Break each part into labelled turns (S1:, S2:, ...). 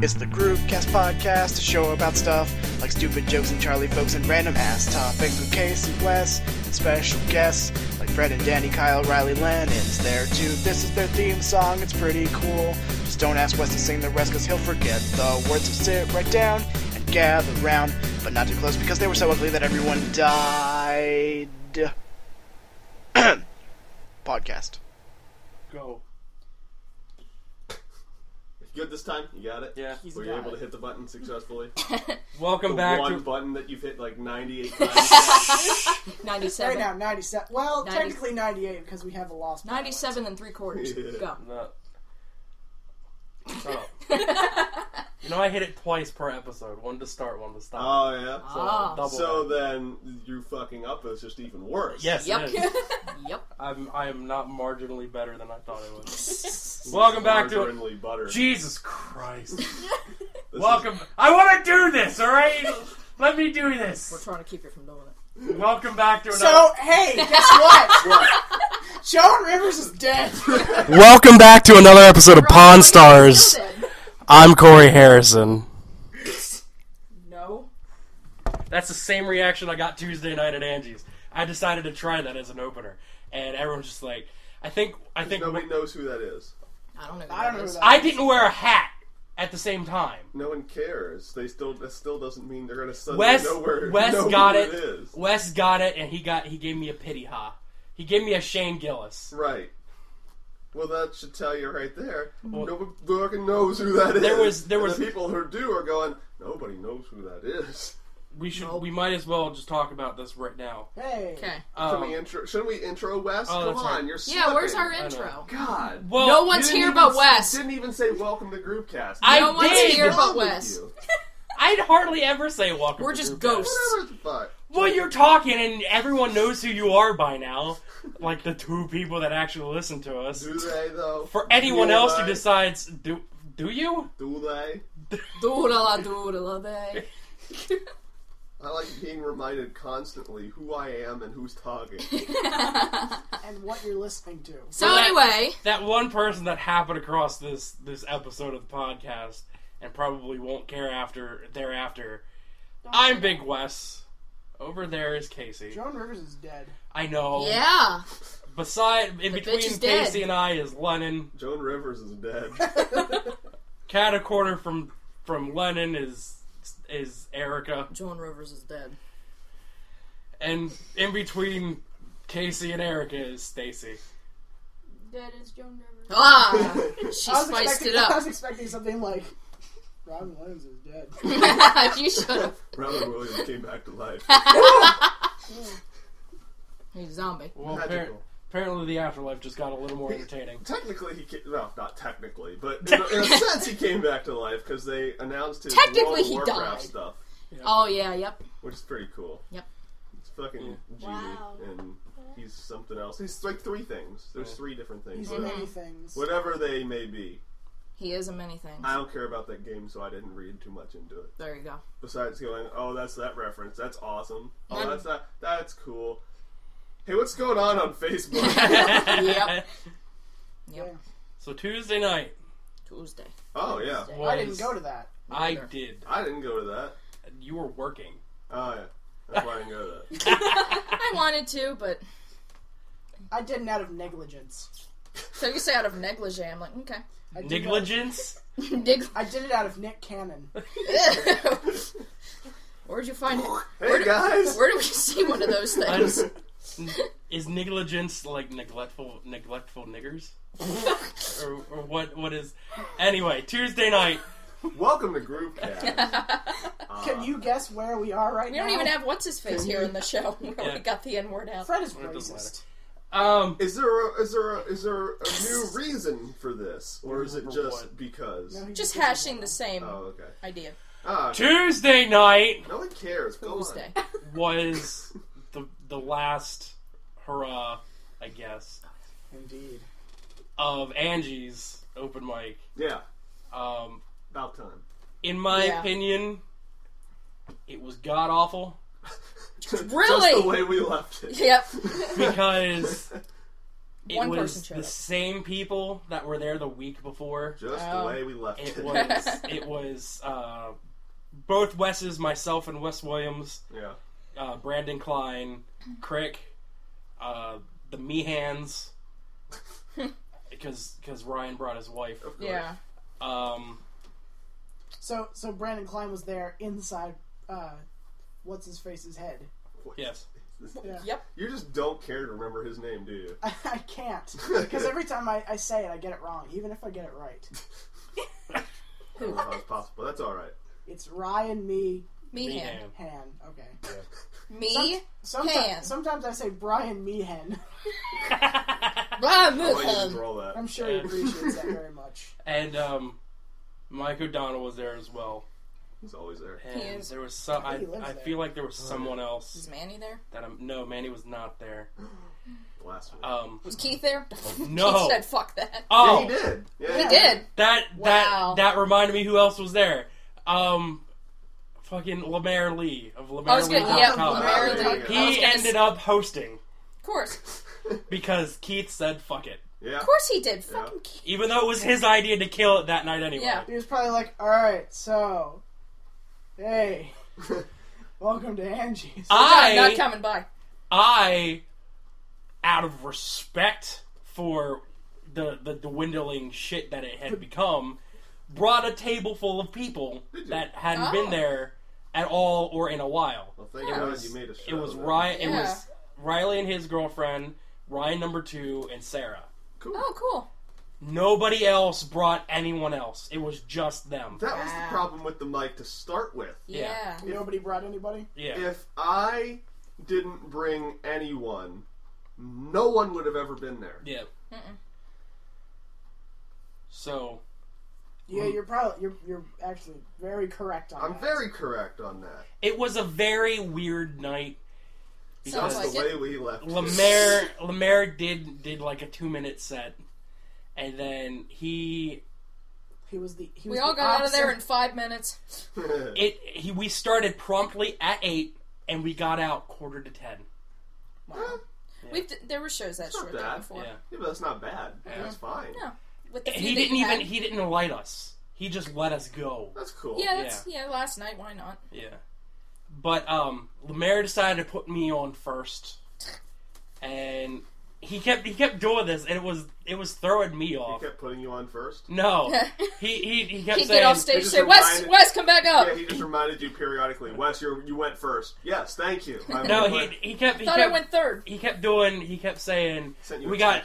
S1: It's the Groovecast podcast, a show about stuff like stupid jokes and Charlie folks and random ass topics with Case and Wes and special guests like Fred and Danny, Kyle, Riley, Lennon's there too. This is their theme song, it's pretty cool. Just don't ask Wes to sing the rest cause he'll forget the words, so sit right down and gather round, but not too close because they were so ugly that everyone died. Podcast.
S2: Go.
S3: Good this time? You got it?
S2: Yeah.
S3: Were you able to hit the button successfully?
S2: Welcome back
S3: one
S2: to...
S3: button that you've hit like 98 times.
S4: 97.
S5: Right now, 97. Well,
S4: 90.
S5: technically 98 because we have a lost.
S4: 97 and 3/4.
S3: Yeah.
S4: Go.
S2: No. Oh. You know, I hit it twice per episode. One to start, one to stop.
S3: Oh, yeah?
S4: Ah.
S2: Double
S3: So
S2: that.
S3: then, you fucking up is just even worse.
S2: Yes,
S4: Yep.
S2: it is.
S4: Yep.
S2: I am not marginally better than I thought I was. Welcome back to...
S3: Marginally butter.
S2: Jesus Christ.
S3: This
S2: Welcome... I want to do this, alright? Let me do this.
S4: We're trying to keep you from doing it.
S2: Welcome back to another...
S5: So, hey, guess what? Joan Rivers is dead.
S2: Welcome back to another episode of Pawn Stars. I'm Corey Harrison.
S4: No.
S2: That's the same reaction I got Tuesday night at Angie's. I decided to try that as an opener, and everyone's just like, I think
S3: Nobody knows who that is.
S4: I don't know.
S5: I don't know who that
S2: I didn't wear a hat at the same time.
S3: No one cares. That still doesn't mean they're going to suddenly
S2: Wes
S3: know who
S2: got
S3: it
S2: it.
S3: is.
S2: Wes got it, and he gave me a pity ha. He gave me a Shane Gillis.
S3: Right. Well, that should tell you right there. Nobody fucking knows who that is.
S2: There was
S3: and the people who do are going, nobody knows who that is.
S2: We might as well just talk about this right now.
S5: Hey.
S4: Okay.
S3: Shouldn't we intro Wes?
S2: Oh,
S3: Come
S2: that's
S3: on,
S2: right.
S3: you're slipping.
S4: Yeah, where's our
S2: know.
S4: intro?
S3: God.
S2: Well,
S4: No one's here but Wes.
S3: Didn't even say welcome to Groupcast.
S4: No one's
S2: did.
S4: here
S3: What's
S4: but
S3: wrong with
S4: Wes.
S3: you?
S2: I'd hardly ever say welcome.
S4: We're
S2: to
S4: just
S2: Groupcast.
S4: ghosts.
S3: Whatever the fuck.
S2: Well, you're talking, and everyone knows who you are by now. Like the two people that actually listen to us.
S3: Do they though?
S2: For anyone
S3: Do
S2: else who
S3: they?
S2: decides, do you?
S3: Do they?
S4: Doodle they.
S3: I like being reminded constantly who I am and who's talking.
S5: And what you're listening to.
S4: So
S2: Well,
S4: anyway,
S2: That one person that happened across this episode of the podcast and probably won't care thereafter. I'm Big Wes. Over there is Casey.
S5: Joan Rivers is dead.
S2: I know.
S4: yeah.
S2: In
S4: bitch
S2: between
S4: is dead.
S2: Casey and I is Lennon.
S3: Joan Rivers is dead.
S2: Cat a corner from Lennon is Erica.
S4: Joan Rivers is dead.
S2: And in between Casey and Erica is Stacy.
S6: Dead is Joan Rivers.
S4: Ah, she
S5: I was
S4: spiced it
S5: I
S4: up.
S5: was expecting something like, Robin Williams is dead.
S4: You should have.
S3: Robin Williams came back to life.
S4: He's a zombie.
S2: Well,
S3: Magical.
S2: apparently the afterlife just got a little more entertaining.
S3: Technically, well, not technically, but in a sense, he came back to life because they announced his
S4: Technically,
S3: World of
S4: he
S3: Warcraft
S4: died.
S3: stuff,
S4: Oh yeah, yep.
S3: which is pretty cool.
S4: Yep.
S3: It's fucking genie,
S6: Wow.
S3: and he's something else. He's like three things. There's three different things.
S5: He's in many things.
S3: Whatever they may be.
S4: He is in many things.
S3: I don't care about that game, so I didn't read too much into it.
S4: There you go.
S3: Besides going, oh, that's that reference. That's awesome. Oh,
S4: None.
S3: that's that. That's cool. Hey, what's going on Facebook?
S4: Yep.
S5: Yeah.
S2: So Tuesday night,
S4: Tuesday.
S3: Oh, yeah.
S2: was,
S5: I didn't go to that.
S2: I did.
S3: I didn't go to that.
S2: You were working.
S3: Oh, yeah. That's why I didn't go to that.
S4: I wanted to, but
S5: I did it out of negligence.
S4: so you say out of negligee. I'm like, okay.
S5: I did
S2: Negligence?
S5: I did it out of Nick Cannon.
S4: Where'd you find it?
S3: Hey, guys!
S4: Where do we see one of those things?
S2: Is negligence like neglectful niggers? or what is... Anyway, Tuesday night.
S3: Welcome to Groupcast.
S5: Can you guess where we are right
S4: We
S5: now?
S4: don't even have what's his face here in the show. We
S2: Yeah.
S4: got the N word out.
S5: Fred is
S2: It doesn't
S5: racist.
S3: Is there a new reason for this, or is it
S2: For
S3: just
S2: what?
S3: because?
S5: No, he
S4: Just
S5: doesn't
S4: hashing
S5: know.
S4: the same
S3: Oh, okay.
S4: idea.
S3: Ah,
S2: Tuesday night
S3: no one cares. Go
S4: Tuesday.
S2: was the last hurrah, I guess,
S5: Indeed.
S2: of Angie's open mic.
S3: on. Yeah,
S2: About
S3: time.
S2: In my
S4: Yeah.
S2: opinion, it was god awful
S4: Really?
S3: Just the way we left it.
S4: Yep.
S2: because
S4: One person
S2: was
S4: showed
S2: the
S4: up.
S2: same people that were there the week before.
S3: Just the way we left it.
S2: It was both Wes's, myself and Wes Williams,
S3: Yeah.
S2: Brandon Klein, Crick, the Mehans, because Ryan brought his wife.
S3: Of course.
S4: Yeah.
S5: So Brandon Klein was there inside, what's his face's head.
S2: Yes.
S5: Yeah.
S4: Yep.
S3: You just don't care to remember his name, do you?
S5: I can't. Because every time I say it, I get it wrong, even if I get it right.
S3: I don't know how it's possible. That's alright.
S5: It's Ryan, me,
S4: Meehan.
S5: Han. Okay.
S4: Me? Han.
S5: Sometimes I say Brian Meehan.
S4: Ryan
S3: I'll let you
S4: Meehan.
S3: roll that.
S5: I'm sure he appreciates that very much.
S2: And Mike O'Donnell was there as well.
S3: He's always there.
S2: And
S4: He is.
S2: there was some.
S5: He lives
S2: I
S5: there.
S2: feel like there was someone
S4: Is
S2: else
S4: Manny there?
S2: that no, Manny was not there.
S3: Blasphemy.
S4: Was Keith there?
S2: No.
S4: Keith said, fuck that.
S2: Oh,
S3: Yeah, he did. Yeah,
S4: He did. Wow.
S2: That reminded me who else was there. Fucking Lemaire Lee of
S4: I was gonna, yeah,
S2: LemaireLee.com.
S4: Lemaire Lee.
S3: He
S4: I was
S2: He
S4: gonna
S2: ended up hosting
S4: Of course.
S2: because Keith said fuck it.
S3: Yeah.
S4: Of course he did. Fucking Keith.
S2: Even though it was his idea to kill it that night anyway.
S4: Yeah.
S5: He was probably like, alright, so, hey, welcome to Angie's.
S4: I'm not coming by.
S2: I, out of respect for the dwindling shit that it had become, brought a table full of people that hadn't been there at all or in a while.
S3: Well, thank God you made a show.
S2: It was
S3: then.
S2: Ryan. It
S4: Yeah.
S2: was Riley and his girlfriend, Ryan number 2, and Sarah.
S3: Cool.
S4: Oh, cool.
S2: Nobody else brought anyone else. It was just them.
S3: That was the problem with the mic to start with.
S4: Yeah.
S5: Nobody brought anybody?
S2: Yeah.
S3: If I didn't bring anyone, no one would have ever been there.
S2: Yeah. So.
S5: Yeah, you're actually very correct on that.
S3: I'm very correct on that.
S2: It was a very weird night.
S4: Sounds
S3: That's
S4: like
S3: the
S4: it.
S3: way we left it.
S2: Lemaire did like a 2-minute set, and then
S5: He was
S4: We all got out of there in 5 minutes.
S2: we started promptly at 8, and we got out 9:45.
S4: Wow. There were shows that
S3: It's not
S4: short there
S3: bad.
S4: before.
S2: Yeah.
S3: Yeah, but that's not bad. That's fine.
S4: No. With the
S2: He
S4: few that
S2: didn't
S4: you had.
S2: he didn't light us. He just let us go.
S3: That's cool.
S4: Yeah, last night, why not?
S2: Yeah. But Lemaire decided to put me on first, and he kept doing this, and it was throwing me
S3: He
S2: off.
S3: kept putting you on first?
S2: No, he kept
S4: He'd
S2: saying,
S4: get off stage and
S3: just
S4: say,
S3: reminded-
S4: Wes, come back up.
S3: Yeah, he just reminded you periodically, Wes, you went first. Yes, thank you.
S2: no, he kept
S4: Thought I went third.
S2: he kept saying,
S3: Sent you a
S2: we got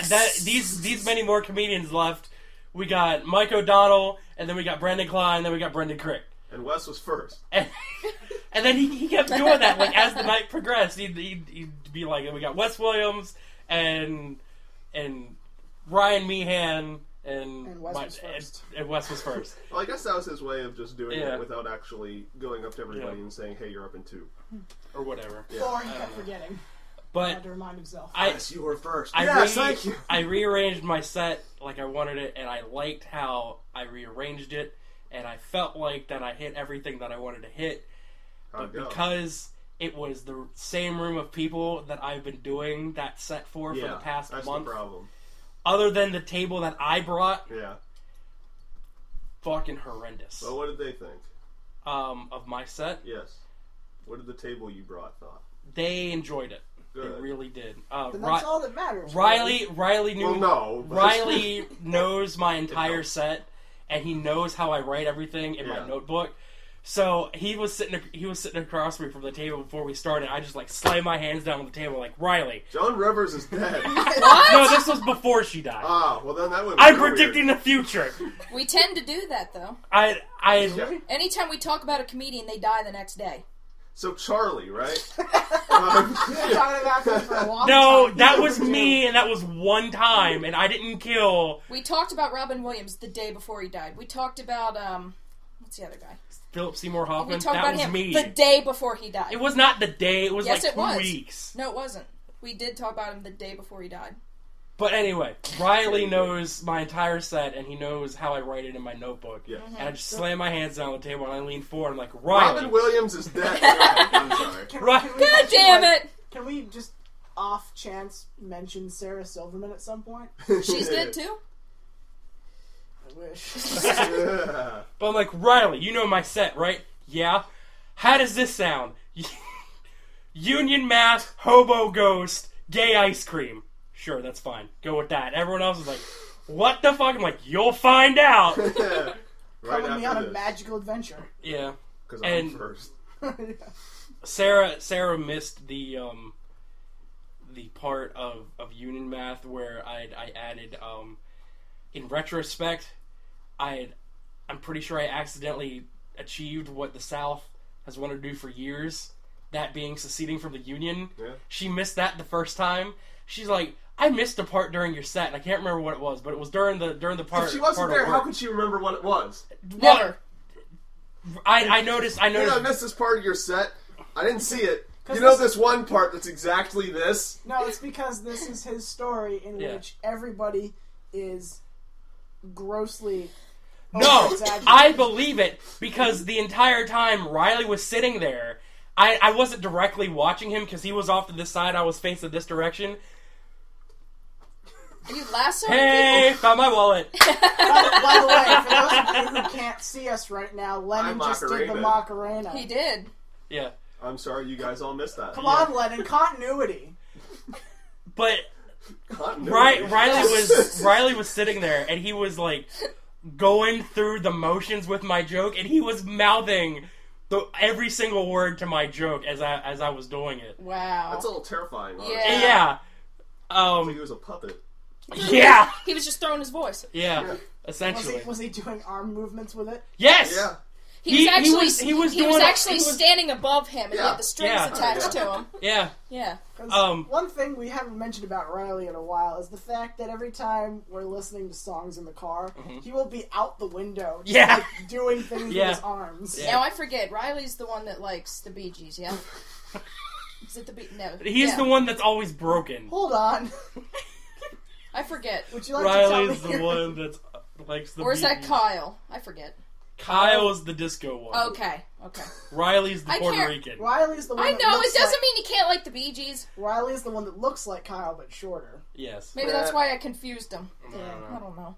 S3: text
S2: these many more comedians left. We got Mike O'Donnell, and then we got Brandon Klein, and then we got Brendan Crick.
S3: And Wes was first.
S2: And then he kept doing that, like, as the night progressed. He'd be like, we got Wes Williams, and Ryan Meehan, and
S5: Wes was first.
S2: And Wes was first.
S3: Well, I guess that was his way of just doing
S2: Yeah.
S3: it without actually going up to everybody and saying, hey, you're up in 2.
S2: Or whatever.
S3: Yeah.
S5: Or he kept forgetting. He
S2: But
S5: had to remind himself.
S3: Yes, you were first.
S2: I
S3: Yes, thank you.
S2: I rearranged my set like I wanted it, and I liked how I rearranged it, and I felt like that I hit everything that I wanted to hit.
S3: How'd
S2: But
S3: it go?
S2: because it was the same room of people that I've been doing that set for the past
S3: that's
S2: month,
S3: the problem.
S2: other than the table that I brought,
S3: Yeah.
S2: fucking horrendous.
S3: Well, what did they think?
S2: Of my set,
S3: Yes. What did the table you brought thought?
S2: they enjoyed it.
S3: Good.
S2: They really did.
S5: Then that's all that matters.
S2: Riley knew.
S3: Well, no. but-
S2: Riley knows my entire set, and he knows how I write everything in my
S3: Yeah.
S2: notebook. So he was sitting across me from the table before we started. I just like slammed my hands down on the table like, Riley.
S3: Joan Rivers is dead.
S2: No, this was before she died.
S3: Ah, well then that would be
S2: I'm
S3: real
S2: predicting
S3: weird.
S2: the future.
S4: We tend to do that, though.
S2: I
S3: Yeah.
S4: Anytime we talk about a comedian, they die the next day.
S3: So Charlie, right?
S5: We've been talking about this for a long
S2: no,
S5: time.
S2: that was me, and that was one time, and I didn't kill
S4: We talked about Robin Williams the day before he died. We talked about, what's the other guy?
S2: Philip Seymour
S4: We
S2: Hoffman.
S4: talked
S2: That
S4: about
S2: was
S4: him
S2: me.
S4: the day before he died.
S2: It was not the day. It was
S4: Yes,
S2: like
S4: it
S2: 2
S4: was.
S2: weeks.
S4: No, it wasn't. We did talk about him the day before he died.
S2: But anyway, Riley knows my entire set, and he knows how I write it in my notebook.
S3: Yeah.
S2: And I just slam my hands down on the table, and I lean forward, and I'm like, Riley.
S3: Robin Williams is dead. I'm sorry.
S2: Right.
S5: Can we
S4: God
S5: just,
S4: damn
S5: like,
S4: it!
S5: Can we just off chance mention Sarah Silverman at some point?
S4: She's dead too?
S5: I wish.
S3: Yeah.
S2: But I'm like, Riley, you know my set, right? Yeah. How does this sound? Union math, hobo ghost, gay ice cream. Sure, that's fine. Go with that. Everyone else is like, what the fuck? I'm like, you'll find out.
S3: Right
S5: Come with me on
S3: after
S5: a
S3: this.
S5: magical adventure.
S2: Yeah.
S3: Because
S2: and-
S3: I'm first.
S2: Sarah missed the part of Union math where I added in retrospect I'm pretty sure I accidentally achieved what the South has wanted to do for years, that being seceding from the Union.
S3: Yeah.
S2: She missed that the first time. She's like, I missed a part during your set, and I can't remember what it was, but it was during the part.
S3: If she wasn't
S2: part
S3: there,
S2: of
S3: how
S2: work.
S3: could she remember what it was?
S4: Never.
S2: I noticed.
S3: You know, I missed this part of your set. I didn't see it.
S5: 'Cause
S3: You know
S5: this-
S3: this one part that's exactly this?
S5: No, it's because this is his story in
S2: Yeah.
S5: which everybody is grossly
S2: No,
S5: over-exaggerating.
S2: I believe it because the entire time Riley was sitting there, I wasn't directly watching him because he was off to this side. I was facing this direction.
S4: Are you lassoing
S2: Hey, found my wallet.
S5: By the way, for those of you who can't see us right now, Lennon
S3: I
S5: just did the
S3: Macarena.
S5: Macarena.
S4: He did.
S2: Yeah,
S3: I'm sorry you guys all missed that.
S5: Come on, Lennon, continuity.
S2: but
S3: Continuity.
S2: Riley was sitting there and he was like going through the motions with my joke, and he was mouthing every single word to my joke as I was doing it.
S4: Wow.
S3: That's a little terrifying. honestly.
S4: Yeah.
S2: Yeah.
S3: Like he was a puppet.
S2: Yeah.
S4: He was just throwing his voice.
S2: Yeah. Essentially.
S5: Was he doing arm movements with it?
S2: Yes.
S3: Yeah.
S4: He
S2: was
S4: standing above him, and he
S3: Yeah.
S4: had the strings
S2: Yeah.
S4: attached to him.
S2: Yeah.
S4: Yeah.
S5: 'Cause one thing we haven't mentioned about Riley in a while is the fact that every time we're listening to songs in the car, he will be out the window, just,
S2: Yeah.
S5: like, doing things
S2: Yeah.
S5: with his arms.
S2: Yeah.
S4: Now I forget. Riley's the one that likes the Bee Gees. Yeah. Is it the Bee? No.
S2: He's
S4: yeah.
S2: the one that's always broken.
S5: Hold on.
S4: I forget.
S5: Would you like
S2: Riley's
S5: to tell me?
S2: the one that likes the
S4: Or is that
S2: Bee Gees.
S4: Kyle? I forget.
S2: Kyle is the disco one.
S4: Okay. Okay.
S2: Riley's the
S4: I
S2: Puerto
S4: can't-
S2: Rican.
S5: Riley's the one
S4: I
S5: that
S4: know.
S5: looks
S4: It doesn't
S5: like,
S4: mean you can't like the Bee Gees.
S5: Riley's the one that looks like Kyle but shorter.
S2: Yes.
S4: Maybe that's why I confused them.
S2: I don't
S4: I
S2: know.
S4: don't know.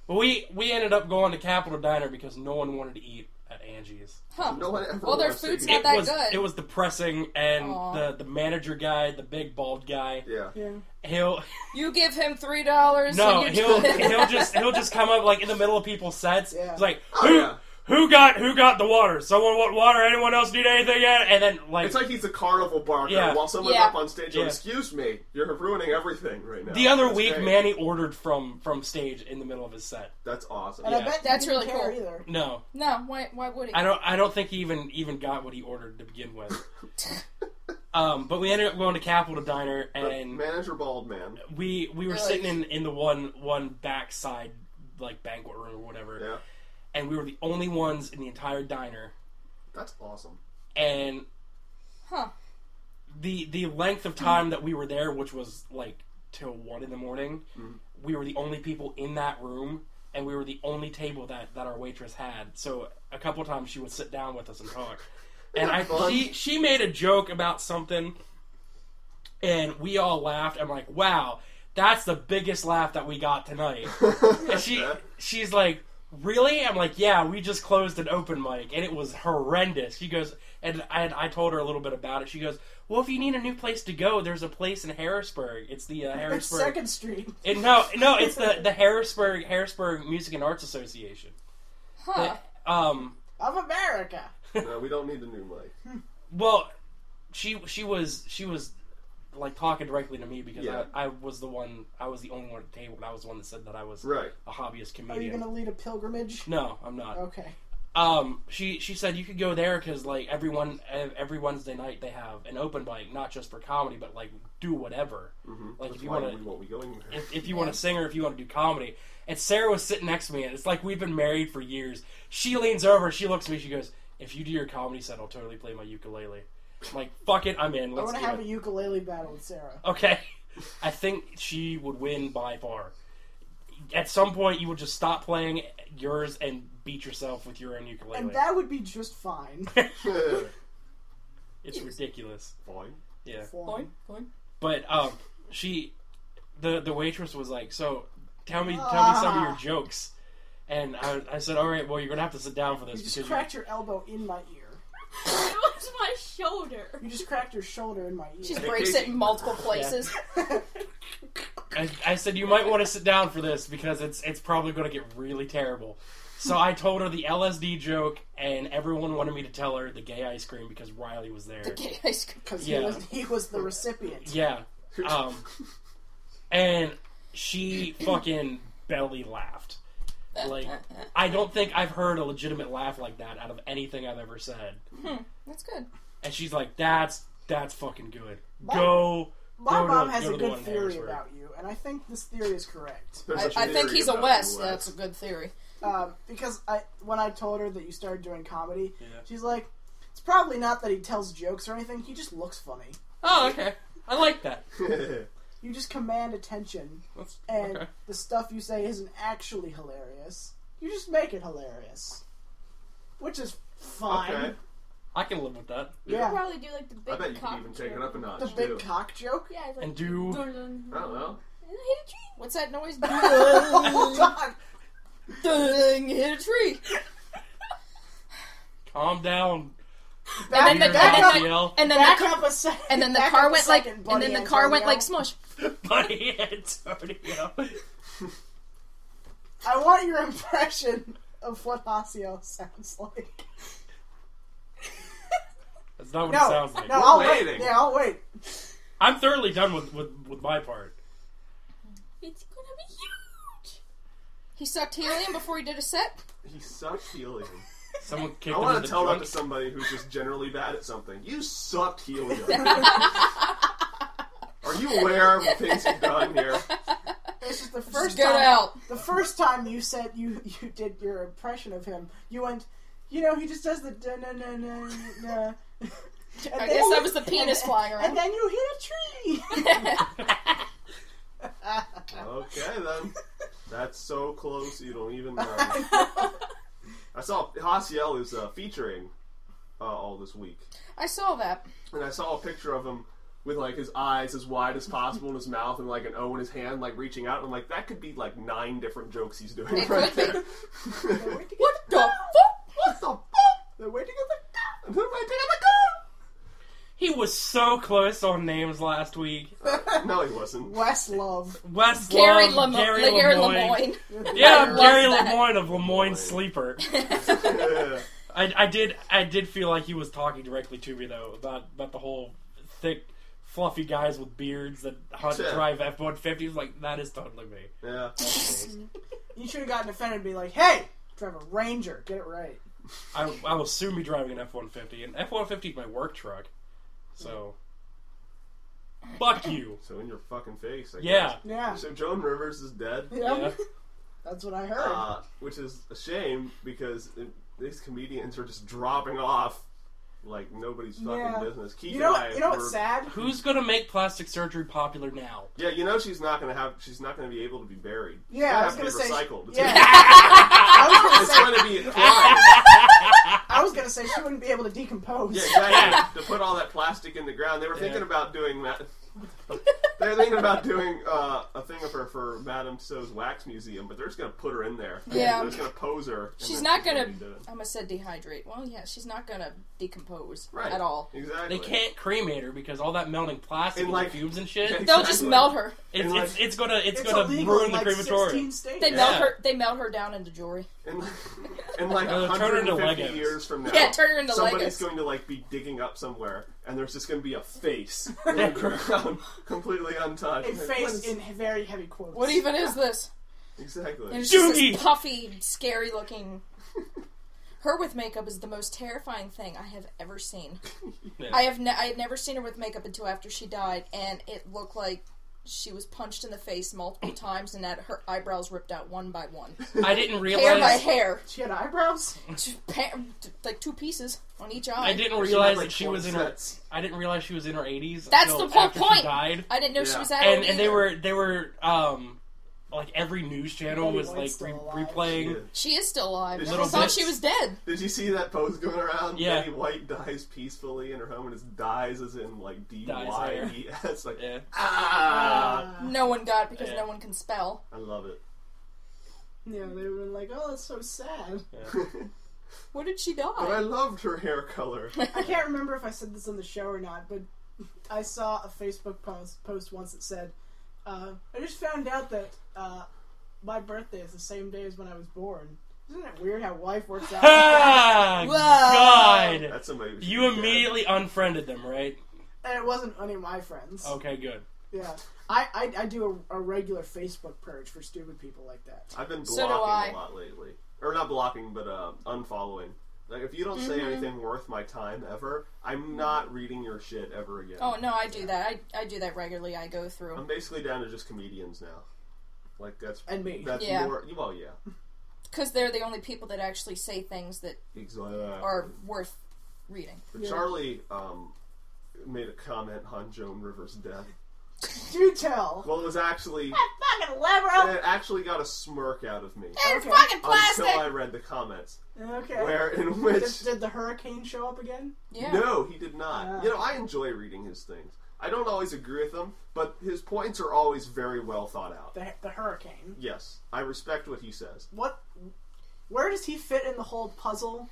S2: Well, we ended up going to Capitol Diner because no one wanted to eat at Angie's.
S4: Huh.
S3: No one ever
S4: Well, their
S3: wants to
S4: food's
S3: eat.
S4: not that
S2: was
S4: good.
S2: It was depressing, and
S4: Aw.
S2: the manager guy, the big bald guy,
S3: Yeah.
S5: Yeah.
S2: he'll
S4: You give him $3.
S2: no,
S4: and you
S2: he'll just come up like in the middle of people's sets.
S5: Yeah.
S2: He's like,
S3: Oh, yeah.
S2: who got the water? Someone want water? Anyone else need anything yet? And then like
S3: It's like he's a carnival barker
S2: Yeah.
S3: while someone's
S4: Yeah.
S3: up on stage going,
S2: Yeah.
S3: excuse me, you're ruining everything right now.
S2: the other
S3: That's
S2: week,
S3: great.
S2: Manny ordered from stage in the middle of his set.
S3: That's awesome.
S5: And
S2: Yeah.
S5: I bet
S4: That's
S5: he didn't
S4: really
S5: care
S4: cool.
S5: either.
S2: No,
S4: No, why would he?
S2: I don't think he even got what he ordered to begin with. But we ended up going to Capitol Diner,
S3: The
S2: and
S3: manager bald man.
S2: we were
S4: Really?
S2: sitting in the one backside like banquet room or whatever,
S3: Yeah.
S2: and we were the only ones in the entire diner.
S3: That's awesome.
S2: And
S4: Huh.
S2: the length of time that we were there, which was like till 1 a.m, we were the only people in that room, and we were the only table that our waitress had. So a couple of times she would sit down with us and talk. And
S3: Fun.
S2: she made a joke about something, and we all laughed. I'm like, wow, that's the biggest laugh that we got tonight. And she's like, really? I'm like, yeah, we just closed an open mic, and it was horrendous. She goes, and I told her a little bit about it. She goes, well, if you need a new place to go, there's a place in Harrisburg. It's the
S5: It's
S2: Harrisburg.
S5: 2nd Street.
S2: No, it's the Harrisburg Music and Arts Association.
S4: Huh.
S5: Of America.
S3: No, we don't need a new mic.
S2: Well, she was like talking directly to me because
S3: Yeah.
S2: I was the only one at the table, and I was the one that said that I was
S3: Right.
S2: a hobbyist
S5: Are you
S2: comedian.
S5: going to lead a pilgrimage?
S2: No, I'm not.
S5: Okay.
S2: She said you could go there because like every Wednesday night they have an open mic, not just for comedy, but like do whatever.
S3: Mm-hmm.
S2: Like
S3: That's
S2: if you
S3: why
S2: want
S3: we won't be going there.
S2: if you want to sing or if you want to do comedy. And Sarah was sitting next to me, and it's like we've been married for years. She leans over, she looks at me, she goes, if you do your comedy set, I'll totally play my ukulele. I'm like, fuck it, I'm in.
S5: I
S2: Let's
S5: want to
S2: do
S5: have
S2: it.
S5: a ukulele battle with Sarah.
S2: Okay. I think she would win by far. At some point, you would just stop playing yours and beat yourself with your own ukulele.
S5: And that would be just fine.
S2: It's ridiculous.
S3: Fine.
S2: Yeah.
S4: Fine, fine.
S2: But the waitress was like, so tell me some of your jokes. And I said, all right, well, you're going to have to sit down for this.
S5: You just cracked your elbow in my ear.
S6: It was my shoulder.
S5: You just cracked your shoulder in my ear.
S4: She breaks it in multiple places.
S2: Yeah. I said, you might want to sit down for this because it's probably going to get really terrible. So I told her the LSD joke, and everyone wanted me to tell her the gay ice cream because Riley was there.
S4: The gay ice cream.
S5: Because
S2: Yeah.
S5: he was the recipient.
S2: Yeah. And she fucking belly laughed. Like, I don't think I've heard a legitimate laugh like that out of anything I've ever said.
S4: That's good.
S2: And she's like, that's fucking good.
S5: My
S2: Go
S5: mom
S2: to
S5: has
S2: go
S5: a
S2: to the
S5: good
S2: one in
S5: theory
S2: Harrisburg.
S5: about you, and I think this theory is correct.
S4: I think he's a West. That's a good theory.
S5: Because when I told her that you started doing comedy,
S2: Yeah.
S5: she's like, it's probably not that he tells jokes or anything, he just looks funny.
S2: Oh, okay. I like that.
S5: You just command attention,
S2: That's,
S5: and
S2: okay.
S5: the stuff you say isn't actually hilarious. You just make it hilarious. Which is fine.
S3: Okay.
S2: I can live with that.
S6: You
S5: Yeah.
S6: could probably do like the big
S3: I bet you
S6: cock
S3: could even take it
S6: joke.
S3: up a notch,
S5: The
S3: too.
S5: big cock joke?
S6: Yeah, it's like,
S2: And do...
S3: I don't know.
S6: hit a tree.
S4: What's that noise?
S5: Hold on.
S4: Dang, hit a tree.
S2: Calm down.
S4: And then
S5: Back up.
S2: yell.
S4: And then
S5: Back
S4: the
S5: up a second.
S4: and then the
S5: Back
S4: car
S5: up a
S4: went like
S5: second,
S4: and
S5: buddy
S4: then the car went
S5: Antonio.
S4: like smush.
S2: Buddy Antonio.
S5: I want your impression of what Hasio sounds like.
S2: That's not what
S5: No,
S2: it sounds like.
S5: no,
S3: We're
S5: I'll
S3: waiting.
S5: wait. Yeah, I'll wait.
S2: I'm thoroughly done with my part.
S6: It's gonna be huge.
S4: He sucked helium before he did a set.
S3: He sucked helium.
S2: Someone kicked
S3: I
S2: him in
S3: want
S2: the
S3: to tell that
S2: trunk.
S3: to somebody who's just generally bad at something. You sucked helium. Are you aware of the things you've done here?
S5: This is the
S4: Just
S5: first
S4: get
S5: time.
S4: out.
S5: The first time you said you did your impression of him, you went, he just does the da na na na na.
S4: I guess that was the penis flying around.
S5: And then you hit a tree.
S3: Okay, then. That's so close you don't even know. I saw Hasiel is featuring all this week.
S4: I saw that.
S3: And I saw a picture of him with, like, his eyes as wide as possible in his mouth and, like, an O in his hand, like, reaching out. And I'm like, that could be, like, 9 different jokes he's doing
S4: It
S3: right
S4: could be.
S3: there.
S4: What the fuck?
S3: What the fuck? They're waiting at the gun. They're waiting at the
S2: He was so close on names last week.
S3: gun. No, he wasn't.
S5: Westlove.
S2: West
S4: Gary
S2: Love, Gary
S4: Lemoyne.
S2: Yeah,
S4: I love
S2: Gary
S4: that.
S2: Lemoyne of Lemoyne Sleeper.
S3: Yeah.
S2: I did feel like he was talking directly to me though about the whole thick, fluffy guys with beards that drive F-150s. Like, that is totally me.
S3: Yeah.
S2: That's me.
S5: You should have gotten offended and be like, hey, drive a Ranger. Get it right.
S2: I will soon be driving an F-150, and F-150 is my work truck. So, fuck you.
S3: So in your fucking face, I
S2: Yeah.
S3: guess.
S5: Yeah.
S3: So Joan Rivers is dead.
S2: Yeah.
S5: That's what I heard.
S3: Which is a shame because these comedians are just dropping off like nobody's fucking
S5: Yeah.
S3: business. Keith
S5: You know
S3: and I
S5: what's
S3: were-
S5: sad?
S2: Who's gonna make plastic surgery popular now?
S3: Yeah, she's not gonna be able to be buried.
S5: Yeah, I
S3: It's
S5: was
S3: gonna
S5: gonna
S3: have to be
S5: say.
S3: recycled. It's
S5: Yeah.
S3: it's going to be a crime.
S5: I was gonna say she wouldn't be able to decompose.
S3: Yeah, exactly. To put all that plastic in the ground. They were thinking about doing that. They were thinking about doing a thing of her for Madame Tussauds Wax Museum, but they're just going to put her in there.
S4: Yeah.
S3: They're just going to pose her. and
S4: She's
S3: then
S4: not
S3: she's
S4: gonna.
S3: be dead.
S4: I almost said dehydrate. Well, yeah, she's not gonna decompose
S3: Right.
S4: at all.
S3: Exactly.
S2: They can't cremate her because all that melting plastic
S3: And,
S2: and
S3: like-
S2: fumes and shit.
S3: Yeah,
S4: They'll just
S3: Exactly.
S4: melt her.
S2: It's,
S3: and,
S2: it's, it's gonna
S5: It's
S2: gonna
S5: illegal
S2: ruin
S5: in
S2: the
S5: like
S2: crematorium.
S5: 16 states.
S4: They
S2: Yeah.
S4: melt her. They melt her down into jewelry.
S3: And like
S2: No, they'll turn her into
S3: 150
S2: Legos.
S3: years from now,
S4: Yeah, turn her into
S3: somebody's
S4: Legos.
S3: going to like be digging up somewhere, and there's just going to be a face in the ground, completely untouched.
S5: A
S3: Like,
S5: face
S3: what is-
S5: in very heavy quotes.
S4: What even is this?
S3: Exactly.
S4: And it's just
S2: Doogie.
S4: this puffy, scary looking. Her with makeup is the most terrifying thing I have ever seen.
S2: Yeah.
S4: I had never seen her with makeup until after she died, and it looked like she was punched in the face multiple times and had her eyebrows ripped out one by one.
S2: I didn't
S4: Hair by
S2: realize.
S4: hair.
S5: She had eyebrows?
S4: Like 2 pieces on each eye.
S2: I didn't
S3: She
S2: realize
S3: had, like,
S2: that she was in her.
S3: 20 sets.
S2: I didn't realize she was in her 80s.
S4: That's
S2: until
S4: the whole
S2: after
S4: point.
S2: She died.
S4: I didn't know she
S3: Yeah.
S4: was that
S2: And
S4: old
S2: and they
S4: either.
S2: were like every news channel
S5: Betty
S2: was
S5: White's
S2: like
S5: still alive.
S2: replaying.
S3: Yeah.
S4: She is still alive.
S3: Did
S4: I
S2: you
S4: thought
S2: see-
S4: she was dead.
S3: Did you see that post going around?
S2: Yeah.
S3: Betty White dies peacefully in her home, and it's dies as in like D-Y-E-S. Like,
S2: Yeah.
S4: No one got it because
S2: Yeah.
S4: no one can spell.
S3: I love it.
S5: Yeah, they were like, "Oh, that's so sad."
S4: Where did she die?
S3: But I loved her hair color.
S5: I can't remember if I said this on the show or not, but I saw a Facebook post once that said, "I just found out that my birthday is the same day as when I was born. Isn't it weird how life works out?"
S2: Ah,
S4: Whoa.
S2: God!
S3: That's somebody.
S2: You immediately unfriended them, right?
S5: And it wasn't any of my friends.
S2: Okay, good.
S5: Yeah, I do a regular Facebook purge for stupid people like that.
S3: I've been
S4: So do
S3: blocking
S4: I.
S3: a lot lately. Or not blocking, but unfollowing. Like, if you don't say
S4: Mm-hmm.
S3: anything worth my time ever, I'm not reading your shit ever again.
S4: Oh, no, I do that. I do that regularly. I go through.
S3: I'm basically down to just comedians now. Like, that's...
S5: And me.
S3: That's
S4: Yeah.
S3: more... Well, yeah.
S4: Because they're the only people that actually say things that
S3: Exactly.
S4: are worth reading.
S3: But
S5: Yeah.
S3: Charlie made a comment on Joan Rivers' death.
S5: Do tell.
S3: Well, it was actually...
S6: Fucking liberal.
S3: It actually got a smirk out of me.
S4: It's
S5: Okay.
S4: fucking plastic!
S3: Until I read the comments.
S5: Okay.
S3: Where, in which...
S5: Did the hurricane show up again?
S4: Yeah.
S3: No, he did not.
S5: Ah.
S3: You know, I enjoy reading his things. I don't always agree with them, but his points are always very well thought out.
S5: The hurricane.
S3: Yes, I respect what he says.
S5: Where does he fit in the whole puzzle?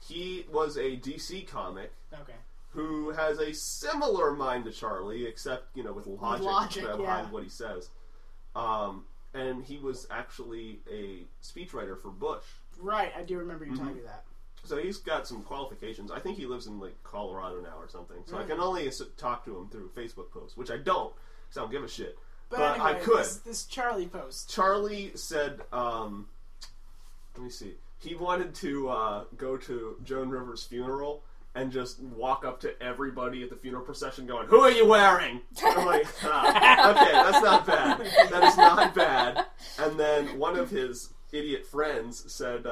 S3: He was a DC comic
S5: Okay.
S3: who has a similar mind to Charlie, except, you know, with logic behind
S5: yeah.
S3: what he says. And he was actually a speechwriter for Bush.
S5: Right, I do remember you
S3: Mm-hmm.
S5: telling me that.
S3: So he's got some qualifications. I think he lives in, like, Colorado now or something. So I can only talk to him through Facebook posts, which I don't, because I don't give a shit. But
S5: anyway,
S3: I could.
S5: This Charlie post.
S3: Charlie said, let me see. He wanted to go to Joan Rivers' funeral and just walk up to everybody at the funeral procession going, "Who are you wearing?" I'm like, okay, that's not bad. That is not bad. And then one of his idiot friends said,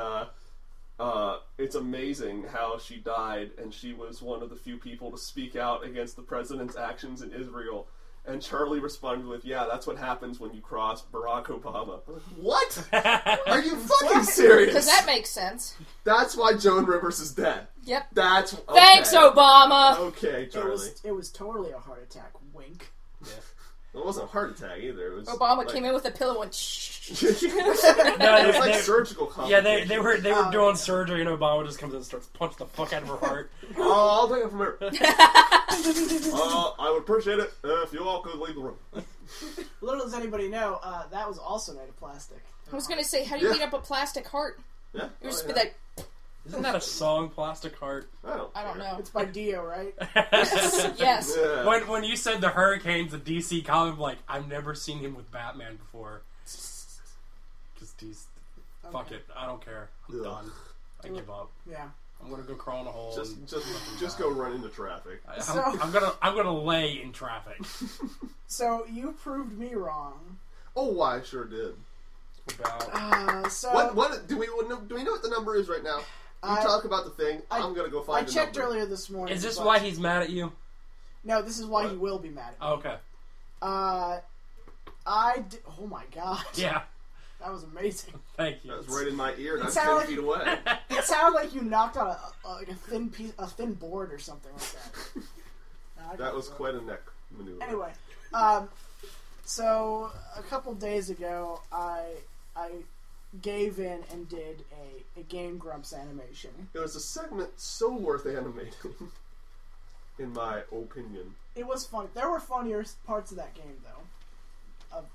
S3: it's amazing how she died, and she was one of the few people to speak out against the president's actions in Israel. And Charlie responded with, "Yeah, that's what happens when you cross Barack Obama." I'm like, what? Are you fucking serious?
S4: Because that makes sense.
S3: That's why Joan Rivers is dead.
S4: Yep.
S3: That's okay.
S4: Thanks, Obama!
S3: Okay, Charlie.
S5: It was totally a heart attack. Wink.
S3: It wasn't a heart attack either. It was
S4: Obama
S3: like,
S4: came in with a pillow and shh.
S2: No,
S3: it was like
S2: they-
S3: surgical
S2: Yeah,
S3: complications.
S2: they were doing surgery, and Obama just comes in and starts punching the fuck out of her heart.
S3: Oh, I'll take it from here. I would appreciate it if you all could leave the room.
S5: Little does anybody know, that was also made of plastic.
S4: I was gonna say, how do you
S3: Yeah.
S4: heat up a plastic heart?
S3: Yeah.
S4: It would just
S3: oh,
S4: be
S3: yeah.
S4: like,
S2: Isn't that a song, Plastic Heart?
S4: I don't know.
S5: It's by Dio, right?
S4: Yes.
S3: Yeah.
S2: When you said the Hurricane's a DC comic, I'm like, I've never seen him with Batman before. Just DC. Fuck it. I don't care. I'm
S3: Ugh.
S2: done. I give up.
S5: Yeah.
S2: I'm gonna go crawl in a hole. and
S3: Just go run into traffic.
S2: I'm gonna lay in traffic.
S5: So you proved me wrong.
S3: Oh, I sure did.
S2: About
S5: So
S3: What do we know what the number is right now? You talk about the thing. I'm gonna go
S5: I
S3: find the
S5: checked
S3: number.
S5: earlier this morning.
S2: is this
S5: but-
S2: why he's mad at you?
S5: No, this is why
S3: What?
S5: he will be mad at me.
S2: Oh, okay.
S5: Oh my god.
S2: Yeah.
S5: That was amazing.
S2: Thank you.
S3: That was right in my ear. That's
S5: sounded
S3: 10 feet away.
S5: It sounded like you knocked on a thin board or something like that.
S3: That was quite a neck maneuver.
S5: Anyway, so a couple days ago, I gave in and did a Game Grumps animation.
S3: It was a segment so worth animating, in my opinion.
S5: It was fun. There were funnier parts of that game, though.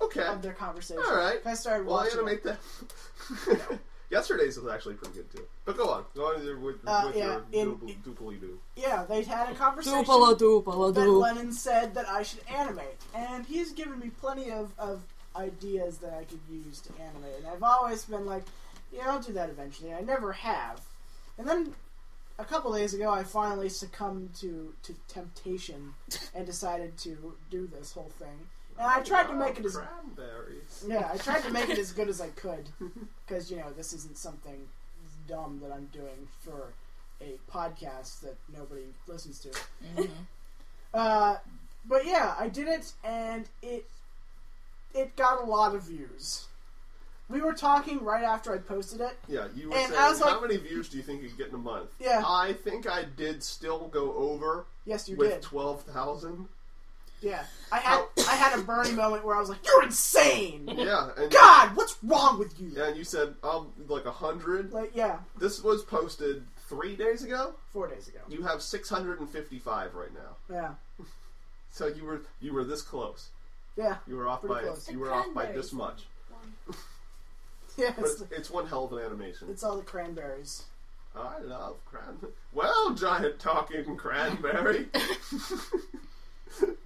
S3: Okay.
S5: Of their conversation.
S3: All right.
S5: I started
S3: Well, I
S5: watching.
S3: animate that. Yesterday's was actually pretty good too. But go on. Go on with
S5: yeah,
S3: your dooply-doo.
S5: Yeah, they had a conversation.
S4: Doopala
S5: that
S4: doo.
S5: Lennon said that I should animate, and he's given me plenty of ideas that I could use to animate, and I've always been like, yeah, I'll do that eventually. I never have. And then a couple days ago, I finally succumbed to temptation and decided to do this whole thing. And I tried to make it as
S3: cranberries.
S5: yeah, I tried to make it as good as I could, because this isn't something dumb that I'm doing for a podcast that nobody listens to. But yeah, I did it, and it got a lot of views. We were talking right after I posted it.
S3: Yeah, you were
S5: And
S3: saying,
S5: I was like-
S3: how many views do you think you could get in a month?
S5: Yeah.
S3: I think I did still go over
S5: Yes, you
S3: with
S5: did.
S3: 12,000.
S5: Yeah. I had a Bernie moment where I was like, "You're insane!
S3: Yeah. And
S5: God, what's wrong with you?"
S3: Yeah, and you said, like 100.
S5: Like, yeah,
S3: This was posted 3 days ago.
S5: 4 days ago.
S3: You have 655 right now.
S5: Yeah.
S3: So you were this close.
S5: Yeah.
S3: You were off
S5: Pretty
S3: by
S5: close.
S3: you were off by this much.
S5: Yeah.
S3: But it's one hell of an animation.
S5: It's all the cranberries.
S3: I love cranberry. Well, giant talking cranberry.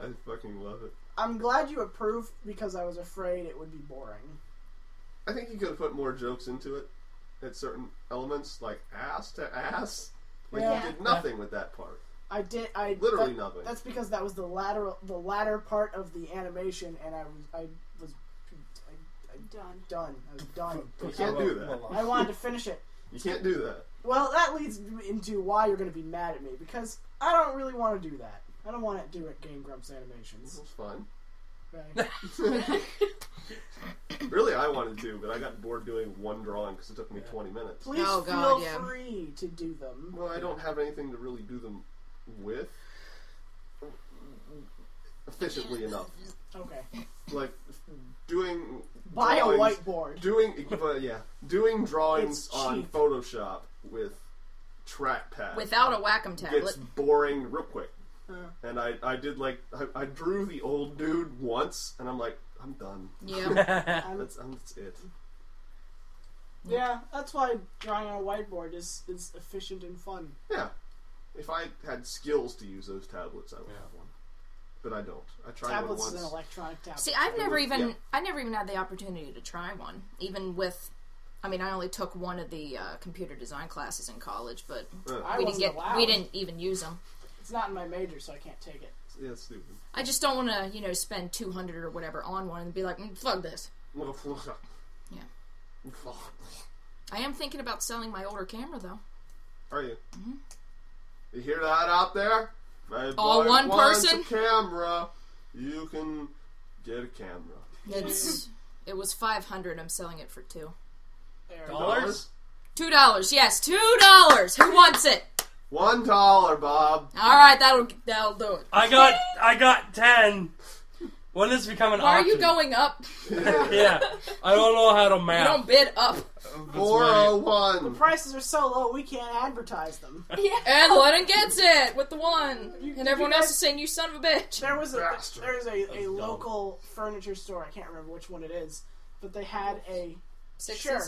S3: I fucking love it.
S5: I'm glad you approved because I was afraid it would be boring.
S3: I think you could have put more jokes into it at certain elements, like ass to ass. Like
S5: Yeah.
S3: you did nothing with that part.
S5: I did.
S3: Literally nothing.
S5: That's because that was the latter part of the animation, and I was
S6: Done.
S5: I was done.
S3: You can't do that.
S5: I wanted to finish it.
S3: You can't do that.
S5: Well, that leads into why you're going to be mad at me, because I don't really want to do that. I don't want to do it Game Grumps animations.
S3: It's fun.
S5: Okay.
S3: Really, I wanted to, but I got bored doing one drawing because it took me 20 minutes.
S5: Please
S4: Oh, God,
S5: feel
S4: yeah.
S5: free to do them.
S3: Well, I don't have anything to really do them with efficiently enough.
S5: Okay.
S3: Like doing
S5: Buy a
S3: drawings-
S5: whiteboard.
S3: doing drawings
S5: It's
S3: on
S5: cheap.
S3: Photoshop with trackpad
S4: Without a Wacom tablet.
S3: gets boring real quick.
S5: Uh,
S3: And I did I drew the old dude once, and I'm like, I'm done.
S4: Yeah.
S3: That's it.
S5: yeah, that's why drawing on a whiteboard is efficient and fun.
S3: Yeah. If I had skills to use those tablets, I would have one. But I don't. I tried
S5: Tablets
S3: one
S5: is
S3: once.
S5: an electronic tablet.
S4: See, I never even
S3: Yeah.
S4: had the opportunity to try one. Even with, I only took one of the computer design classes in college, but
S5: I
S4: we
S5: wasn't allowed.
S4: we didn't even use them.
S5: It's not in my major, so I can't take it.
S3: Yeah, it's stupid.
S4: I just don't want to, spend $200 or whatever on one and be like, fuck this. Yeah. I am thinking about selling my older camera though.
S3: Are you? Mm-hmm. You hear that out there? My
S4: All
S3: boy
S4: one
S3: wants
S4: person?
S3: a camera. You can get a camera.
S4: It was $500. I'm selling it for $2.
S5: There.
S2: Dollars?
S4: $2. Yes, $2. Who wants it?
S3: $1, Bob.
S4: All right, that'll do it.
S2: I got 10. When does this become an
S4: Why are
S2: auction?
S4: you going up?
S2: Yeah, I don't know how to
S4: You
S2: math.
S4: don't bid up.
S2: That's right.
S5: The
S3: 401.
S5: prices are so low, we can't advertise them.
S4: And Lennon gets it with the one. And everyone
S5: you
S4: else
S5: guys-
S4: is saying, you son of a bitch.
S5: There's
S3: Bastard.
S5: a
S2: dumb.
S5: local furniture store. I can't remember which one it is, but they had a
S4: Sixes?
S5: sure.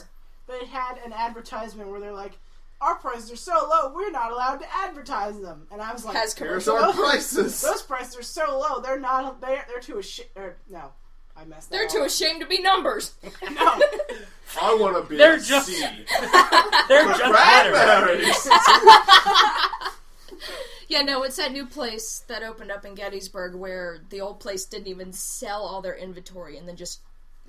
S5: They had an advertisement where they're like, "Our prices are so low, we're not allowed to advertise them." And I was like,
S4: Has
S3: Here's
S4: commercial.
S3: our prices.
S5: "Those prices are so low, they're not. They're too ashamed." No, I messed that.
S4: They're too
S5: up.
S4: ashamed to be numbers.
S5: No,
S3: I want to be
S2: They're
S3: a
S2: just-
S3: C.
S2: They're just better.
S3: Cranberries.
S4: Yeah, no, it's that new place that opened up in Gettysburg where the old place didn't even sell all their inventory and then just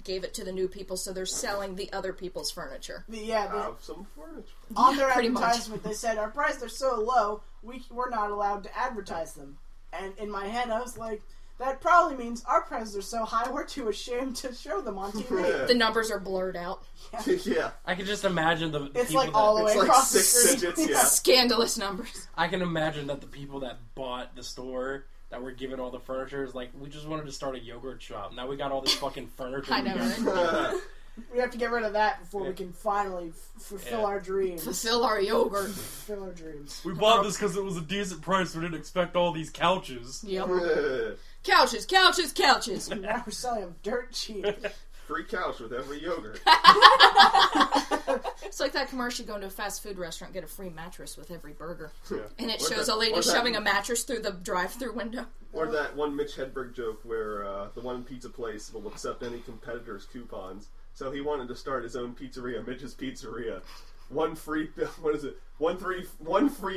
S4: gave it to the new people, so they're selling the other people's furniture.
S3: Have some furniture.
S5: on their
S4: Pretty much.
S5: advertisement they said our prices are so low, we're not allowed to advertise them. And in my head, I was like, that probably means our prices are so high, we're too ashamed to show them on TV.
S4: The numbers are blurred out.
S3: Yeah.
S2: I can just imagine the
S5: It's
S2: people
S5: like all the way
S3: It's like
S5: across the
S3: 6
S5: screen.
S3: digits, yeah.
S4: Scandalous numbers.
S2: I can imagine that the people that bought the store that were given all the furniture is like, we just wanted to start a yogurt shop. Now we got all this fucking furniture.
S4: I know,
S2: we
S4: right?
S2: got-
S5: We have to get rid of that before we can finally fulfill
S2: Yeah.
S5: our dreams.
S4: Fulfill our yogurt.
S5: Fulfill our dreams.
S2: We bought this because it was a decent price. We didn't expect all these couches.
S4: Yep.
S3: Yeah.
S4: Couches, couches, couches.
S5: Now we're selling them dirt cheap.
S3: Free couch with every yogurt.
S4: It's like that commercial, you go into a fast food restaurant, get a free mattress with every burger.
S3: Yeah.
S4: And it
S3: Or
S4: shows
S3: that-
S4: a lady
S3: or that-
S4: shoving a mattress through the drive-thru window.
S3: Or that one Mitch Hedberg joke where the one pizza place will accept any competitor's coupons. So he wanted to start his own pizzeria, Mitch's Pizzeria. One free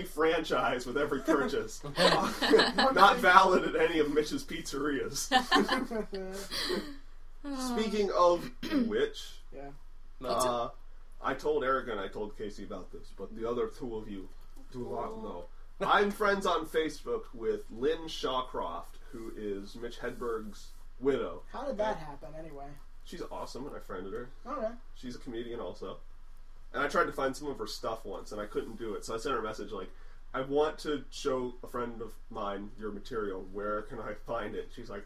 S3: franchise with every purchase. Not valid at any of Mitch's pizzerias. Speaking of which,
S5: Yeah.
S3: I told Erica and I told Casey about this, but the other two of you do not know. I'm friends on Facebook with Lynn Shawcroft, who is Mitch Hedberg's widow.
S5: How did that happen anyway?
S3: She's awesome, and I friended her.
S5: Okay.
S3: She's a comedian also. And I tried to find some of her stuff once, and I couldn't do it. So I sent her a message like, I want to show a friend of mine your material. Where can I find it? She's like,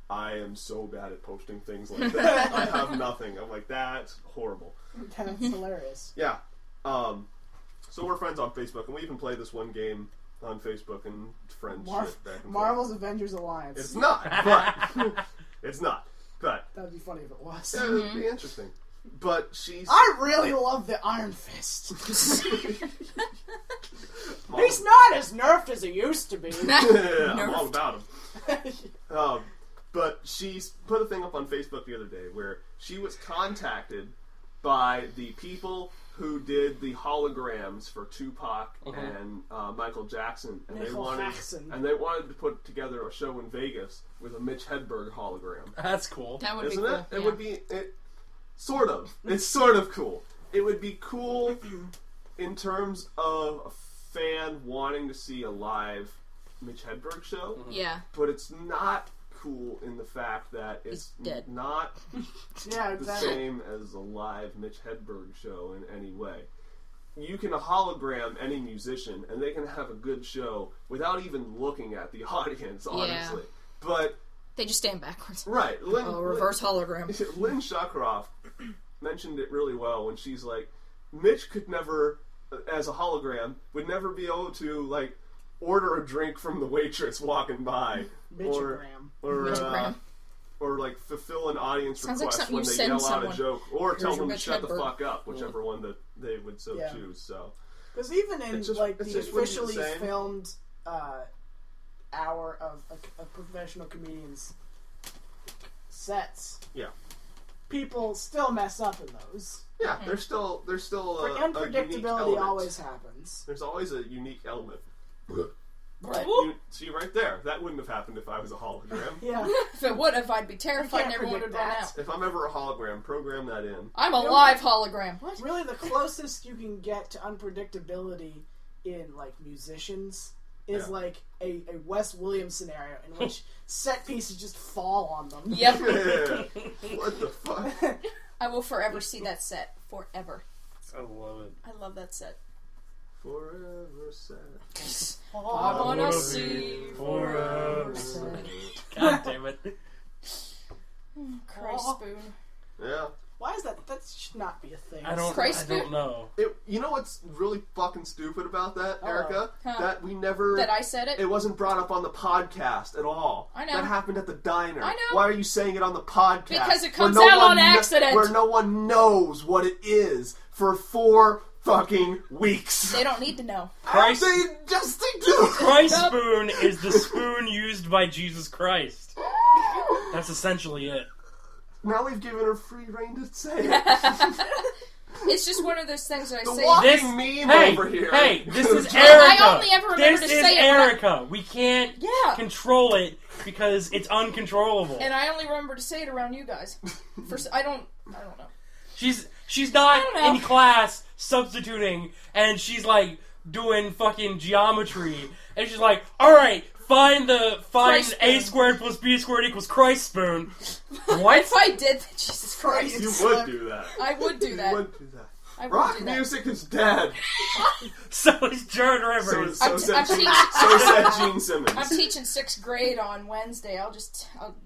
S3: I am so bad at posting things like that. I have nothing. I'm like, that's horrible.
S5: That's hilarious.
S3: Yeah. So we're friends on Facebook, and we even play this one game on Facebook and friends shit back and forth.
S5: Marvel's Avengers Alliance.
S3: It's not, but it's not. But
S5: that would be funny if it was.
S3: yeah, it would be interesting. But she's.
S5: I really love the Iron Fist. He's not as nerfed as he used to be.
S3: I'm all about him. But she's put a thing up on Facebook the other day where she was contacted by the people who did the holograms for Tupac and Michael Jackson, and they wanted to put together a show in Vegas with a Mitch Hedberg hologram.
S2: That's cool.
S4: That would
S3: Isn't
S4: be cool.
S3: it? It would be sort of. It's sort of cool. It would be cool in terms of a fan wanting to see a live Mitch Hedberg show.
S4: Yeah.
S3: But it's not cool in the fact that it's
S4: dead.
S3: not
S5: Yeah,
S3: the
S5: exactly.
S3: same as a live Mitch Hedberg show in any way. You can hologram any musician and they can have a good show without even looking at the audience, honestly. But
S4: they just stand backwards.
S3: right,
S4: Reverse hologram.
S3: Lynn Shawcroft mentioned it really well when she's like, Mitch could never, as a hologram, would never be able to like order a drink from the waitress walking by, or like fulfill an audience
S4: Sounds like
S3: request
S4: something
S3: when
S4: you
S3: they
S4: send
S3: yell out
S4: someone.
S3: a joke, or tell
S4: Here's your
S3: them to
S4: Mitch
S3: shut the
S4: Hedberg.
S3: fuck up, whichever one that they would so choose. So
S5: Because even in
S3: It's just-
S5: like
S3: it's
S5: the
S3: just wouldn't be the
S5: officially
S3: same.
S5: filmed hour of professional comedians sets,
S3: yeah,
S5: people still mess up in those.
S3: yeah, there's still
S5: Like,
S3: a unique
S5: unpredictability
S3: element.
S5: always happens.
S3: There's always a unique element.
S4: Right.
S3: See right there, that wouldn't have happened if I was a hologram.
S5: Yeah.
S4: If it would have, I'd be terrified and
S5: You can't
S4: everyone would
S5: predict
S4: run
S5: that.
S4: out.
S3: If I'm ever a hologram, program that in.
S4: I'm a live hologram. What?
S5: Really, the closest you can get to unpredictability in like musicians is
S3: Yeah.
S5: like a Wes Williams scenario in which set pieces just fall on them.
S4: Yep.
S3: Yeah. What the fuck?
S4: I will forever see that set. Forever.
S2: I love it.
S4: I love that set.
S3: Forever sad.
S4: I wanna see
S2: forever. God damn it.
S4: Christ spoon.
S3: Yeah.
S5: Why is that? That should not be a thing.
S2: I don't know.
S3: You know what's really fucking stupid about that, Erica?
S4: Huh.
S3: That we never...
S4: That I said it?
S3: It wasn't brought up on the podcast at all.
S4: I know.
S3: That happened at the diner.
S4: I know.
S3: Why are you saying it on the podcast?
S4: Because it comes
S3: where no
S4: out
S3: one
S4: on accident.
S3: Where no one knows what it is for 4 fucking weeks.
S4: They don't need to know.
S2: Christ,
S3: They do.
S2: Christ spoon is the spoon used by Jesus Christ. That's essentially it.
S3: Now we've given her free reign to say it.
S4: It's just one of those things that I
S3: The
S4: say.
S3: walking meme over here.
S2: Hey, this is Erica.
S4: I only ever remember
S2: this
S4: to
S2: is
S4: say it when I-
S2: Erica. We can't
S4: Yeah.
S2: control it because it's uncontrollable.
S4: And I only remember to say it around you guys. I don't know.
S2: She's not
S4: I don't know.
S2: in class substituting, and she's like doing fucking geometry, and she's like, "All right, find
S4: Christ
S2: a
S4: spoon.
S2: squared plus b squared equals Christ spoon." What?
S4: If I did that, Jesus Christ.
S3: You would do that.
S4: I would do that.
S3: You would do that.
S4: I would
S3: Rock
S4: do that.
S3: music is dead.
S2: So is Joan Rivers.
S3: So
S4: I'm
S3: said
S4: teaching-
S3: Gene Simmons.
S4: I'm teaching 6th grade on Wednesday. I'll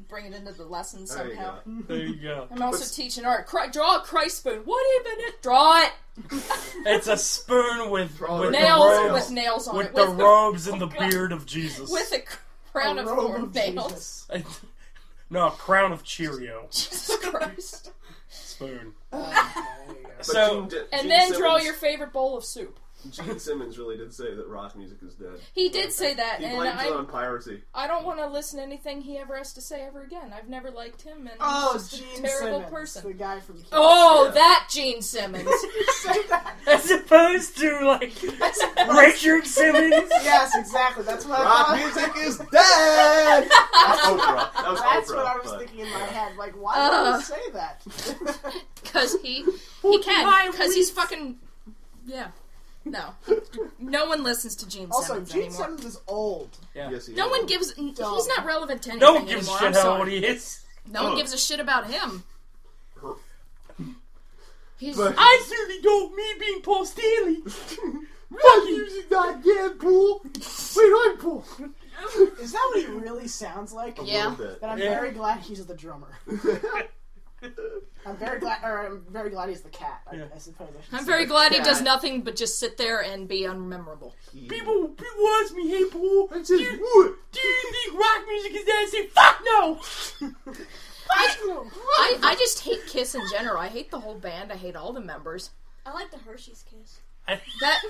S4: bring it into the lesson
S3: There you
S4: somehow.
S3: go.
S2: There you go.
S4: I'm also teaching art. Draw a Christ spoon. What even it? Draw it.
S2: It's a spoon with
S3: With
S2: the
S4: Nails
S2: robes,
S4: with nails on
S2: with
S4: it.
S2: the
S4: With
S2: robes and the
S4: God.
S2: beard of Jesus.
S4: with a crown of
S5: robe
S4: thorn
S5: of
S4: nails.
S5: Jesus.
S2: No, a crown of Cheerio
S4: Jesus Christ.
S2: spoon.
S5: There you go.
S3: But
S2: So
S3: Gene
S4: And then draw
S3: Simmons-
S4: your favorite bowl of soup.
S3: Gene Simmons really did say that rock music is dead.
S4: He did say that,
S3: He
S4: and
S3: blames it on piracy.
S4: I don't want to listen to anything he ever has to say ever again. I've never liked him, and
S5: Oh,
S4: he's just a
S5: Gene
S4: terrible
S5: Simmons,
S4: person.
S5: the guy from Kiss.
S4: Oh,
S3: Yeah.
S4: that Gene Simmons.
S5: Say that.
S2: as opposed to like Richard Simmons.
S5: Yes, exactly. That's what I
S3: Rock
S5: thought.
S3: music is dead! That's Oprah. That was
S5: That's
S3: Oprah.
S5: what I was
S3: but-
S5: thinking in my head. Like, why would he say that?
S4: Because he can. Because he's fucking... Yeah. No. No one listens to Gene
S5: Also,
S4: Simmons
S5: Gene
S4: anymore.
S5: Simmons is old.
S2: Yeah.
S3: Yes, he
S4: No
S3: is.
S4: one gives... He's not relevant to anything
S2: No one gives a
S4: anymore.
S2: shit
S4: I'm
S2: how
S4: sorry.
S2: old he is.
S4: No one gives a shit about him.
S2: I certainly don't mean being Paul Stanley.
S3: Rock music not dead, Paul. Wait, I'm Paul.
S5: Is that what he really sounds like?
S4: Yeah.
S3: A little bit.
S5: Then I'm very glad he's the drummer. I'm very glad he's the cat. I suppose I should
S4: I'm
S5: say.
S4: very glad he does nothing but just sit there and be unmemorable.
S2: People ask me, hey Paul,
S3: I
S2: do
S3: said,
S2: you
S3: what?
S2: think rock music is dead? I say, fuck no!
S4: I just hate Kiss in general. I hate the whole band. I hate all the members.
S6: I like the Hershey's Kiss.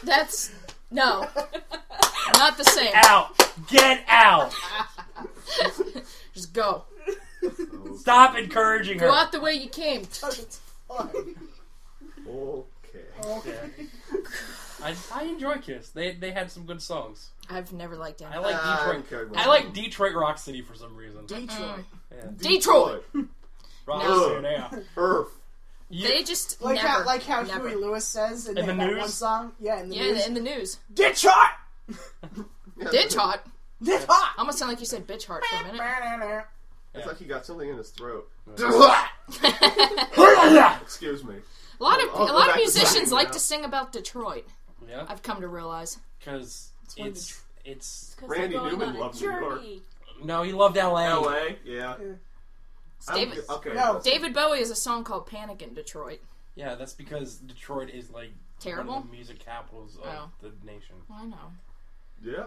S4: That's no, not the same.
S2: Out! Get out!
S4: Just go.
S2: Stop encouraging her.
S4: Go out the way you came.
S3: Okay.
S2: I enjoy Kiss. They had some good songs.
S4: I've never liked him.
S2: I like Detroit.
S3: Okay,
S2: I like Detroit Rock City for some reason.
S5: Detroit.
S2: Yeah.
S4: Detroit.
S2: Rock
S4: No.
S2: City, yeah.
S3: Earth.
S4: They just
S5: Like
S4: never.
S5: how
S4: never.
S5: Huey Lewis says in
S2: In
S5: that
S2: the
S5: one
S2: news?
S5: song. Yeah, in the news.
S4: in the news.
S5: Ditch hot!
S4: Ditch hot.
S5: Ditch hot!
S4: Almost sound like you said bitch heart for a minute.
S3: It's like he got something in his throat.
S2: Yeah.
S3: Excuse me.
S4: A lot of
S3: I'll go back to
S4: musicians
S3: singing
S4: like
S3: now.
S4: to sing about Detroit.
S2: Yeah,
S4: I've come to realize.
S2: because
S5: when
S2: it's.
S3: Randy Newman loved New York.
S2: No, he loved L.A.
S3: L.A. Yeah.
S4: David,
S3: Okay.
S5: No.
S4: David Bowie has a song called "Panic in Detroit."
S2: Yeah, that's because Detroit is like
S4: Terrible?
S2: one of the music capitals of
S4: Oh.
S2: the nation.
S4: I know.
S3: Yeah.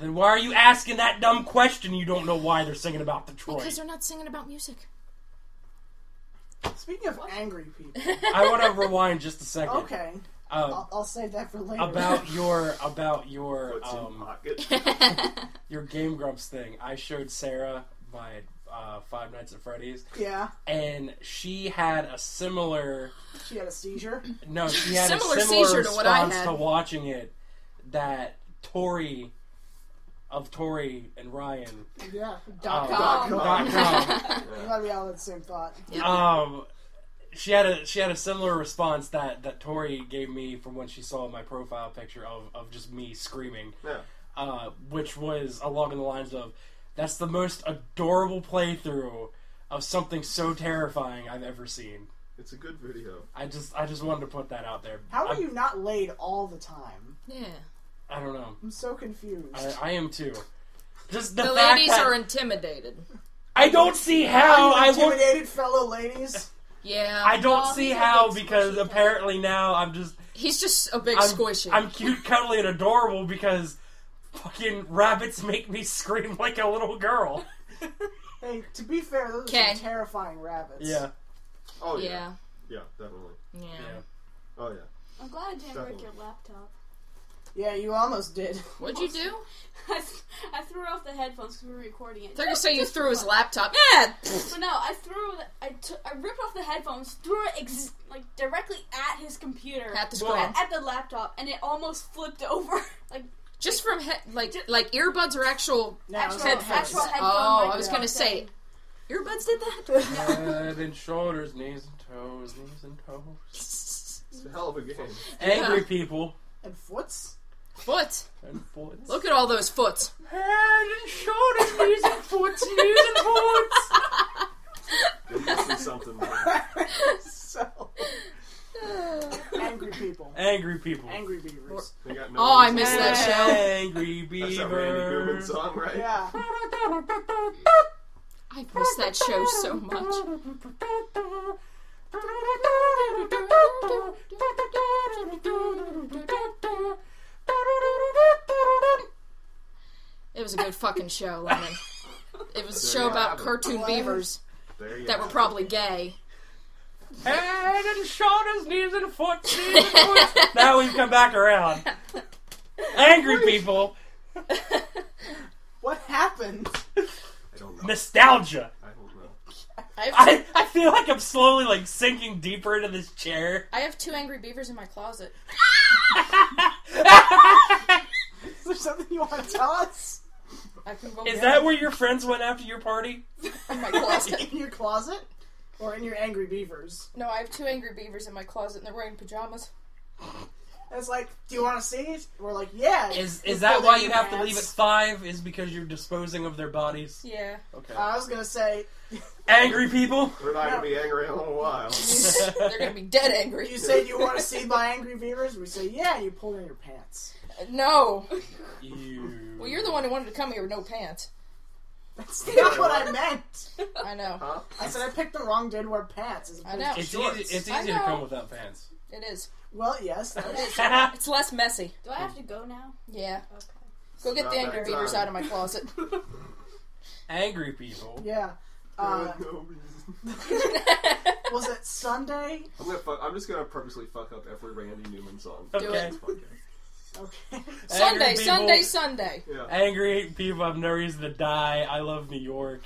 S2: Then why are you asking that dumb question? You don't know why they're singing about Detroit.
S4: Because they're not singing about music.
S5: Speaking of angry people.
S2: I want to rewind just a second.
S5: Okay. I'll save that for later.
S2: About your
S3: What's in pocket?
S2: your Game Grumps thing. I showed Sarah my Five Nights at Freddy's,
S5: Yeah.
S2: and she had a similar.
S5: She had a seizure.
S2: No, she had
S4: Similar
S2: a similar
S4: seizure to what I
S2: response
S4: had.
S2: to watching it. That Tori and Ryan
S5: Yeah.
S4: .com.
S2: .com.
S5: I'm glad we all had the same thought.
S2: She had a similar response that Tori gave me from when she saw my profile picture of just me screaming, which was along the lines of, "That's the most adorable playthrough of something so terrifying I've ever seen."
S3: It's a good video.
S2: I just wanted to put that out there.
S5: How are you not laid all the time?
S4: Yeah.
S2: I don't know.
S5: I'm so confused.
S2: I am too. Just the
S4: The
S2: fact
S4: ladies
S2: that
S4: are intimidated.
S2: I don't see how
S5: Are
S2: I
S5: you
S2: would.
S5: intimidated, fellow ladies?
S4: Yeah.
S2: I don't
S6: Oh,
S2: see
S6: he's a
S2: how
S6: big
S2: because
S6: squishy cat.
S2: apparently now I'm just.
S4: He's just a big
S2: I'm
S4: squishy.
S2: I'm cute, cuddly, and adorable because fucking rabbits make me scream like a little girl.
S5: Hey, to be fair, those are
S4: Okay.
S5: some terrifying rabbits.
S2: Yeah.
S3: Oh yeah.
S4: Yeah.
S3: Yeah, definitely.
S4: Yeah.
S3: Oh yeah.
S6: I'm glad I didn't break
S3: Definitely.
S6: your laptop.
S5: Yeah, you almost did.
S4: What'd you do?
S6: I threw off the headphones because we were recording it.
S4: I thought you say you threw his laptop. Yeah.
S6: But no, I ripped off the headphones, threw it directly at his computer,
S4: At the screen.
S6: at the laptop, and it almost flipped over.
S4: Just from like earbuds or actual
S5: No,
S6: actual
S5: it's
S6: headphones.
S5: not
S6: Actual
S5: headphones.
S6: headphone
S4: Oh, I
S6: mic
S4: was gonna say
S6: thing.
S4: earbuds did that.
S2: Head and shoulders, knees and toes, knees and toes.
S3: It's a hell of a game.
S2: Angry people
S5: And foots?
S4: Foot.
S2: and foots.
S4: Look at all those foots.
S2: Head and shoulders, knees and foots, knees and foots.
S3: There must be something there.
S5: So. Angry people.
S2: Angry people.
S5: Angry beavers.
S3: They got no
S4: Oh, I
S3: reason.
S4: missed that show.
S2: Angry
S3: That's that Randy Newman
S2: beavers.
S3: song, right?
S5: Yeah.
S4: I miss that show so much. It was a good fucking show, Lemon. It was a
S3: There
S4: show
S3: you
S4: about
S3: have it.
S4: cartoon beavers
S3: There you
S4: that were
S3: have it.
S4: probably gay.
S2: Head and shoulders, knees and foots, knees and foots. Now we've come back around. Angry people.
S5: What happened?
S3: I don't know.
S2: Nostalgia.
S3: I don't know.
S2: I feel like I'm slowly like sinking deeper into this chair.
S4: I have 2 angry beavers in my closet.
S5: Is there something you want to tell us?
S4: I can go
S2: Is
S4: get
S2: that
S4: them
S2: where your friends went after your party?
S4: in my closet?
S5: In your closet? Or in your angry beavers?
S4: No, I have 2 angry beavers in my closet and they're wearing pajamas.
S5: it's like, do you want to see it? We're like, yeah.
S2: Is
S5: You
S2: that
S5: pull
S2: why
S5: down
S2: you
S5: your
S2: have to leave at
S5: pants.
S2: 5? Is because you're disposing of their bodies?
S4: Yeah.
S2: Okay.
S5: I was gonna say,
S2: Angry people?
S3: We're not gonna be angry in a little while.
S4: They're gonna be dead angry.
S5: you say you want to see my angry viewers? We say, yeah. You pull down your pants.
S4: No.
S2: Ew.
S4: Well, you're the one who wanted to come here with no pants.
S5: That's not what I meant.
S4: I know.
S3: Huh?
S5: I said I picked the wrong day to wear pants. As
S4: I know.
S2: It's
S5: shorts.
S2: easy, it's
S4: I
S2: easy to
S4: know.
S2: come without pants.
S4: It is.
S5: Well, yes. That is.
S4: It's less messy.
S6: Do I have to go now?
S4: Yeah.
S6: Okay.
S4: Go get
S3: Not
S4: the
S3: that
S4: angry beavers
S3: time.
S4: out of my closet.
S2: Angry people?
S5: Yeah.
S3: No reason.
S5: Was it Sunday?
S3: I'm just gonna purposely fuck up every Randy Newman song.
S2: Okay.
S3: This podcast.
S5: Okay.
S4: Sunday,
S2: people.
S4: Sunday, Sunday.
S3: Yeah.
S2: Angry people have no reason to die. I love New York.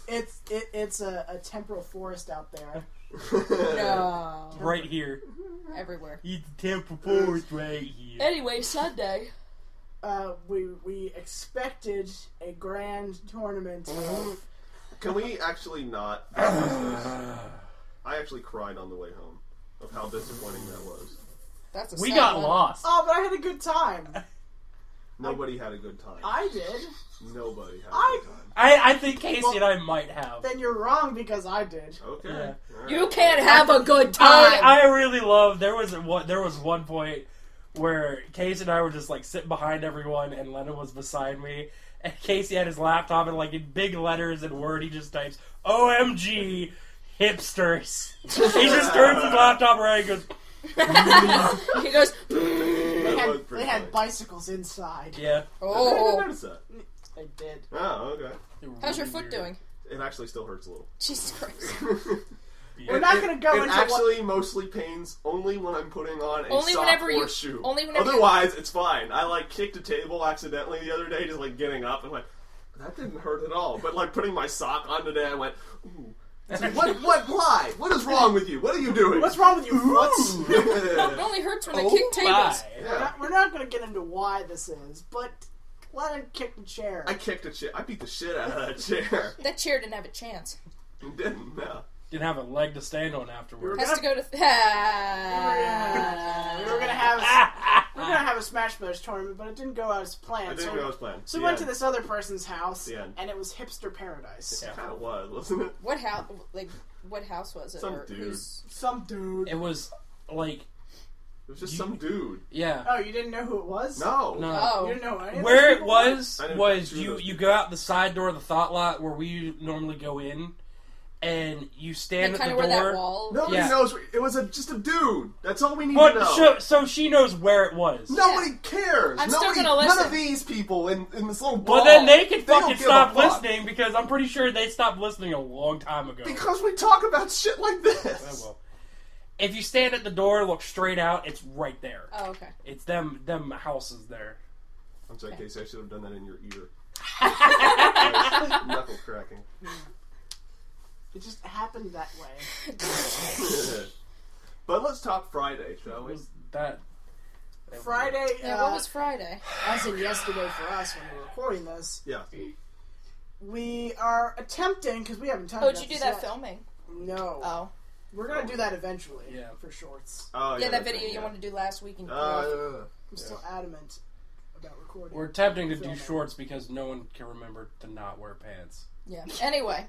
S5: It's a temporal forest out there.
S4: No.
S2: Right here.
S4: Everywhere.
S2: Eat the temple forest right here.
S4: Anyway, Sunday.
S5: We expected a grand tournament.
S3: Can we actually not discuss this? I actually cried on the way home of how disappointing that was.
S4: That's a
S2: We
S4: sad
S2: got
S4: one.
S2: lost.
S5: Oh, but I had a good time.
S3: Nobody had a good time.
S5: I did.
S3: Nobody had
S5: I-
S3: a good time.
S2: I think Casey and I might have.
S5: Then you're wrong because I did.
S3: Okay.
S2: Yeah.
S3: Alright.
S4: You can't have a good time.
S2: I really love. There was one point where Casey and I were just like sitting behind everyone, and Lennon was beside me, and Casey had his laptop, and like in big letters and Word, he just types "OMG hipsters." He just turns his laptop around and goes,
S4: He goes,
S3: That was pretty
S5: They had
S3: funny.
S5: bicycles inside.
S2: "Yeah."
S3: I didn't
S4: oh.
S3: notice that.
S5: They did.
S3: Oh, okay.
S4: How's your foot doing?
S3: It actually still hurts a little.
S4: Jesus Christ.
S5: We're not going to go
S3: It
S5: into
S3: actually mostly pains only when I'm putting on a
S4: Only
S3: sock
S4: whenever
S3: or
S4: you-
S3: a shoe.
S4: only whenever you-
S3: Otherwise, it's fine. I like kicked a table accidentally the other day, just like getting up and like that didn't hurt at all. But like putting my sock on today, I went, ooh. Why? What is wrong with you? What are you doing?
S5: What's wrong with you, Foots?
S4: It only hurts when they kick tables.
S3: Yeah.
S5: We're not going to get into why this is, but let him kick the chair.
S3: I kicked a chair. I beat the shit out of that chair.
S4: That chair didn't have a chance.
S3: It didn't. No.
S2: Didn't have a leg to stand on afterwards.
S4: Has to go to.
S5: We were gonna have a Smash Bros tournament, but it didn't go as
S3: I
S5: planned.
S3: didn't know I was playing.
S5: So we went to this other person's house,
S3: The end.
S5: and it was hipster paradise.
S2: Yeah.
S3: It kind of was, wasn't it?
S4: What house? Like, what house was it?
S3: Some
S4: or
S3: dude.
S4: who's-
S5: Some dude.
S2: It was like,
S3: It was just some dude.
S2: yeah.
S5: Oh, you didn't know who it was?
S3: No.
S2: No.
S5: You
S4: Oh,
S5: didn't know any of
S2: Where
S5: those
S2: it
S5: people?
S2: was
S3: I didn't
S2: was
S3: choose
S2: you
S3: those
S2: you
S3: people.
S2: go out the side door of the thought lot where we normally go in, and you stand
S4: and
S2: at
S4: kind
S2: the
S4: of where
S2: door.
S4: that wall.
S3: Nobody
S2: Yeah.
S3: knows. It was just a dude. That's all we need to
S2: But
S3: know.
S2: so she knows where it was.
S3: Nobody cares.
S4: I'm still
S3: Nobody,
S4: gonna
S3: None
S4: listen.
S3: of these people in this little ball.
S2: Well, then they can
S3: don't
S2: fucking
S3: give
S2: stop
S3: a fuck.
S2: listening because I'm pretty sure they stopped listening a long time ago.
S3: Because we talk about shit like
S2: Oh,
S3: this.
S2: well. If you stand at the door, look straight out, it's right there.
S4: Oh, okay.
S2: It's them houses there.
S3: I'm sorry, Casey. I should have done that in your ear. Knuckle cracking.
S5: It just happened that way.
S3: But let's talk Friday, shall
S2: It
S3: we?
S2: was that.
S5: Friday,
S4: Yeah, what was Friday?
S5: as in yesterday for us when we were recording this,
S3: Yeah.
S5: we are attempting, because we haven't talked
S4: Oh,
S5: about
S4: did you do
S5: this
S4: that
S5: yet.
S4: filming?
S5: No.
S4: Oh.
S5: We're going to do that eventually.
S2: Yeah.
S5: For shorts.
S3: Oh,
S4: Yeah, that
S3: that's
S4: video
S3: right,
S4: you
S3: yeah.
S4: wanted to do last week. And
S5: I'm still adamant about recording.
S2: We're attempting to do
S5: Filming.
S2: shorts because no one can remember to not wear pants.
S4: Yeah. Anyway,